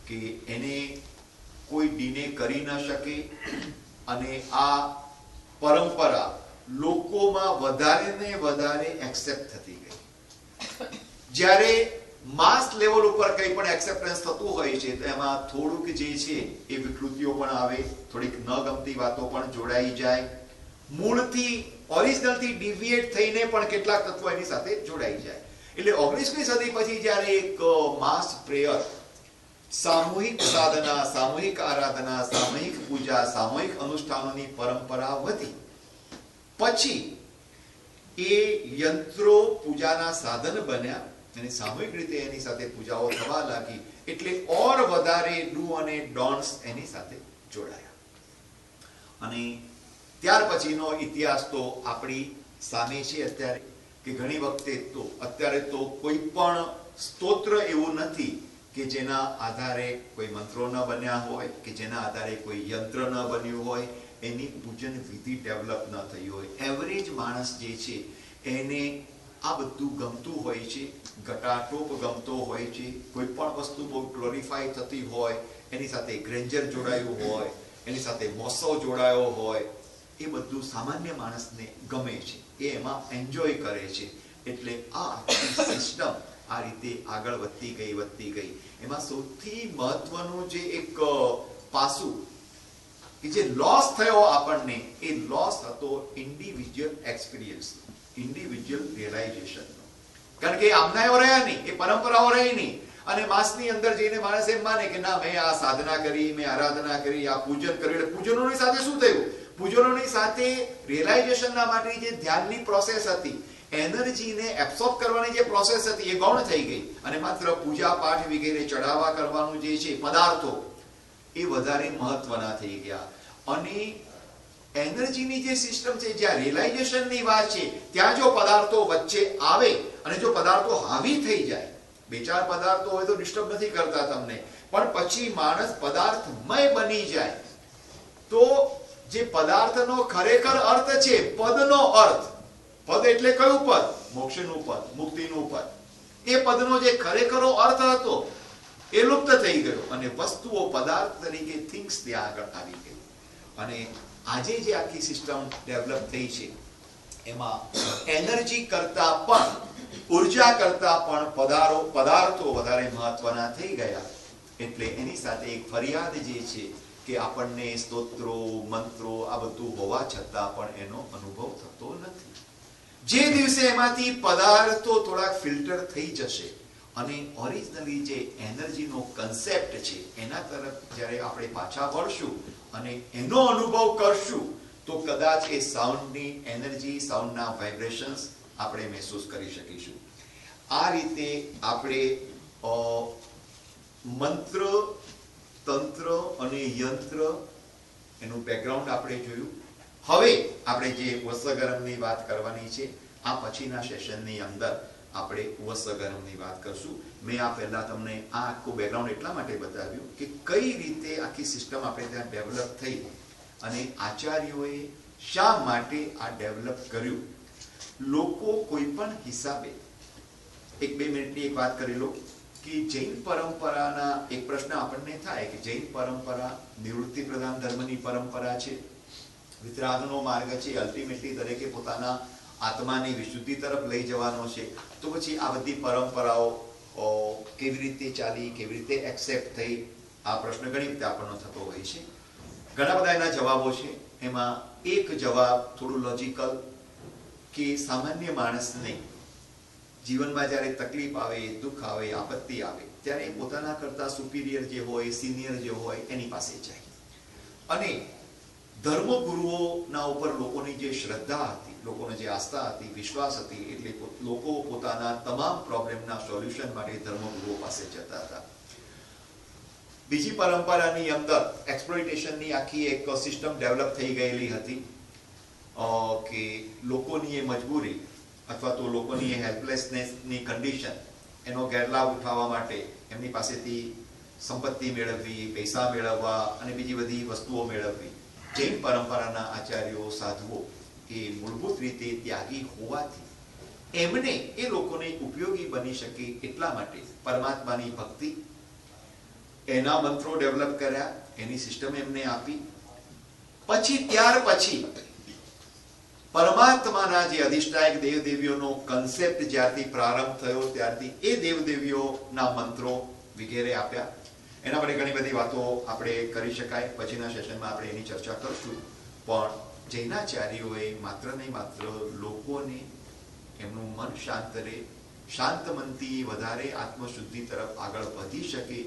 કે એને કોઈ ડીને કરી ન શકે, અને આ પરંપરા લોકોમાં વધારે ને વધારે એક્સેપ્ટ થતી ગઈ. જ્યારે માસ લેવલ ઉપર કંઈ પણ એક્સેપ્ટન્સ થતું હોય છે તો એમાં થોડુંક જે છે એ વિકૃતિઓ પણ આવે, થોડીક ન ગમતી વાતો પણ જોડાઈ જાય, મૂળથી ઓરિજિનલથી ડિવિએટ થઈને પણ કેટલાક તત્વો એની સાથે જોડાઈ જાય. એટલે 19મી સદી પછી જ્યારે એક માસ પ્રેયર, સામૂહિક સાધના, સામૂહિક આરાધના, સામૂહિક પૂજા, સામૂહિક અનુષ્ઠાનોની પરંપરા વધી, પછી એ યંત્રો પૂજાના સાધન બન્યા અને સામૂહિક રીતે એની સાથે પૂજાઓ થવા લાગી. એટલે ઓર વધારે ડુ અને ડોન્ટ્સ એની સાથે જોડાયા. અને ત્યાર પછીનો ઇતિહાસ તો આપણી સામે છે અત્યારે, કે ઘણી વખતે તો અત્યારે તો કોઈ પણ સ્તોત્ર એવું નથી કે જેના આધારે કોઈ મંત્રો ન બન્યા હોય, કે જેના આધારે કોઈ યંત્ર ન બન્યું હોય, એની પૂજન વિધિ ડેવલપ ન થઈ હોય. એવરેજ માણસ જે છે એને આ બધું ગમતું હોય છે, ઘટાટોપ ગમતો હોય છે, કોઈ પણ વસ્તુ બહુ ગ્લોરીફાઈ થતી હોય, એની સાથે ગ્રેન્જર જોડાયું હોય, એની સાથે મોસવ જોડાયો હોય, એ બધું સામાન્ય માણસને ગમે છે, એ એમાં એન્જોય કરે છે. એટલે આ સિસ્ટમ આ રીતે આગળ વધતી ગઈ. એમાં સૌથી મહત્વનું જે એક પાસું કે જે લોસ થયો આપણને, એ લોસ હતો ઇન્ડિવિજ્યુઅલ એક્સપિરિયન્સ, ઇન્ડિવિજ્યુઅલ રિયલાઇઝેશન. કારણ કે આમનાઓ રહ્યા નહીં, એ પરંપરાઓ રહી નહીં, અને માસની અંદર જઈને માણસ એમ માને કે ના મેં આ સાધના કરી, મેં આરાધના કરી, આ પૂજન કર્યું. પૂજનોની સાથે શું થયું? પૂજનોની સાથે રિયલાઇઝેશનના માટે જે ધ્યાનની પ્રોસેસ હતી, એનર્જીને એબ્સોર્બ કરવાની જે પ્રોસેસ હતી, એ ગૌણ થઈ ગઈ, અને માત્ર પૂજા પાઠ વગેરે ચડાવવા કરવાનું જે છે પદાર્થો, એ વધારે મહત્વના થઈ ગયા. અને એનર્જીની જે સિસ્ટમ છે, જ્યાં રિયલાઇઝેશનની વાત છે, ત્યાં જો પદાર્થો વચ્ચે આવે અને જો પદાર્થો હાવી થઈ જાય, બે ચાર પદાર્થો હોય તો ડિસ્ટર્બ નથી કરતા તમને, પણ પછી માણસ પદાર્થમય બની જાય, તો જે પદાર્થનો ખરેખર અર્થ છે, પદનો અર્થ, પદ એટલે કયું પદ? મોક્ષનું પદ, મુક્તિનું પદ. એ પદનો જે ખરેખરો અર્થ હતો એ લુપ્ત થઈ ગયો, અને વસ્તુઓ પદાર્થ તરીકે થિંગ્સ ત્યાં આગળ આવી ગઈ. અને આજે જે આખી સિસ્ટમ ડેવલપ થઈ છે, એમાં એનર્જી કરતા પણ, ઉર્જા કરતા પણ પદાર્થો વધારે મહત્વના થઈ ગયા. એટલે એની સાથે એક ફરિયાદ જે છે કે આપણને સ્તોત્રો, મંત્રો આ બધું હોવા છતાં પણ એનો અનુભવ થતો નથી. જે દિવસે એમાંથી પદાર્થો થોડાક ફિલ્ટર થઈ જશે અને ઓરિજિનલી જે એનર્જીનો કન્સેપ્ટ છે એના તરફ જ્યારે આપણે પાછા વળશું અને એનો અનુભવ કરશું, તો કદાચ એ સાઉન્ડની એનર્જી, સાઉન્ડના વાઇબ્રેશન્સ આપણે મહેસૂસ કરી શકીશું. આ રીતે આપણે મંત્ર, તંત્ર અને યંત્ર એનું બેકગ્રાઉન્ડ આપણે જોયું. હવે આપણે જે વસગરમની વાત કરવાની છે, આ પછીના સેશનની અંદર આપણે વસગરમની વાત કરશું. મેં આ પહેલા તમને આ આખું બેકગ્રાઉન્ડ એટલા માટે બતાવ્યું કે કઈ રીતે આખી સિસ્ટમ આપણે ત્યાં ડેવલપ થઈ અને આચાર્યોએ શા માટે આ ડેવલપ કર્યું. લોકો કોઈ પણ હિસાબે 1-2 મિનિટની એક વાત કરી લો કે જૈન પરંપરાના એક પ્રશ્ન આપણને થાય કે જૈન પરંપરા નિવૃત્તિ પ્રધાન ધર્મની પરંપરા છે, વિતરાગનો માર્ગ છે, અલ્ટિમેટલી દરેકે પોતાના આત્માની વિશુદ્ધિ તરફ લઈ જવાનો છે. તો પછી આ બધી પરંપરાઓ કેવી રીતે ચાલી, કેવી રીતે એક્સેપ્ટ થઈ, આ પ્રશ્ન ઘણી રીતે આપણને થતો હોય છે. ઘણા બધા એના જવાબો છે. એમાં એક જવાબ થોડું લોજિકલ કે સામાન્ય માણસને જીવનમાં જ્યારે તકલીફ આવે, દુઃખ આવે, આપત્તિ આવે ત્યારે પોતાના કરતા સુપીરિયર જે હોય, સિનિયર જે હોય એની પાસે જાય. અને ધર્મગુરુઓના ઉપર લોકોની જે શ્રદ્ધા હતી, લોકોની જે આસ્થા હતી, વિશ્વાસ હતી, એટલે લોકો પોતાના તમામ પ્રોબ્લેમના સોલ્યુશન માટે ધર્મગુરુઓ પાસે જતા હતા. બીજી પરંપરાની અંદર એક્સપ્લોઇટેશનની આખી એક સિસ્ટમ ડેવલપ થઈ ગયેલી હતી કે લોકોની એ મજબૂરી અથવા તો લોકોની એ હેલ્પલેસનેસની કન્ડિશન, એનો ગેરલાભ ઉઠાવવા માટે એમની પાસેથી સંપત્તિ મેળવવી, પૈસા મેળવવા અને બીજી બધી વસ્તુઓ મેળવવી. જૈન પરંપરાના આચાર્યો, સાધુઓ એ મૂળભૂત રીતે ત્યાગી હોવાથી એમને એ લોકોને ઉપયોગી બની શકે એટલા માટે પરમાત્માની ભક્તિ, એના મંત્રો ડેવલપ કર્યા, એની સિસ્ટમ એમને આપી. ત્યાર પછી પરમાત્માના જે અધિષ્ઠાયક દેવદેવીઓનો કન્સેપ્ટ જ્યારથી પ્રારંભ થયો ત્યારથી એ દેવદેવીઓના મંત્રો વગેરે આપ્યા. એના પર ઘણી બધી વાતો આપણે કરી શકાય, પછીના સેશનમાં આપણે એની ચર્ચા કરશું. પણ જૈનાચાર્યોએ માત્ર ને માત્ર લોકોને એમનું મન શાંત રહે, શાંત મનથી વધારે આત્મશુદ્ધિ તરફ આગળ વધી શકે,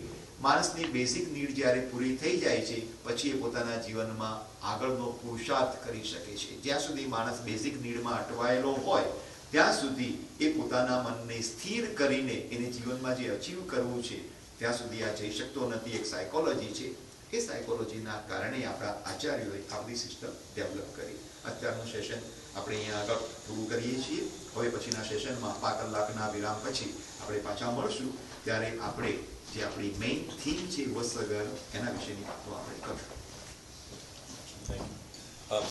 માણસની બેઝિક નીડ જ્યારે પૂરી થઈ જાય છે પછી એ પોતાના જીવનમાં આગળનો પુરુષાર્થ કરી શકે છે. જ્યાં સુધી માણસ બેઝિક નીડમાં અટવાયેલો હોય ત્યાં સુધી એ પોતાના મનને સ્થિર કરીને એને જીવનમાં જે અચીવ કરવું છે ત્યાં સુધી આ જઈ શકતો નથી. એક સાયકોલોજી છે, એ સાયકોલોજીના કારણે આપણા આચાર્યોએ આ બધી સિસ્ટમ ડેવલપ કરી. અત્યારનું સેશન આપણે અહીંયા આગળ પૂરું કરીએ છીએ. હવે પછીના સેશનમાં 5 કલાકના વિરામ પછી આપણે પાછા મળશું. ત્યારે આપણે જે આપણી મેઇન થીમ છે વસગર, એના વિશેની વાતો આપણે કરશું.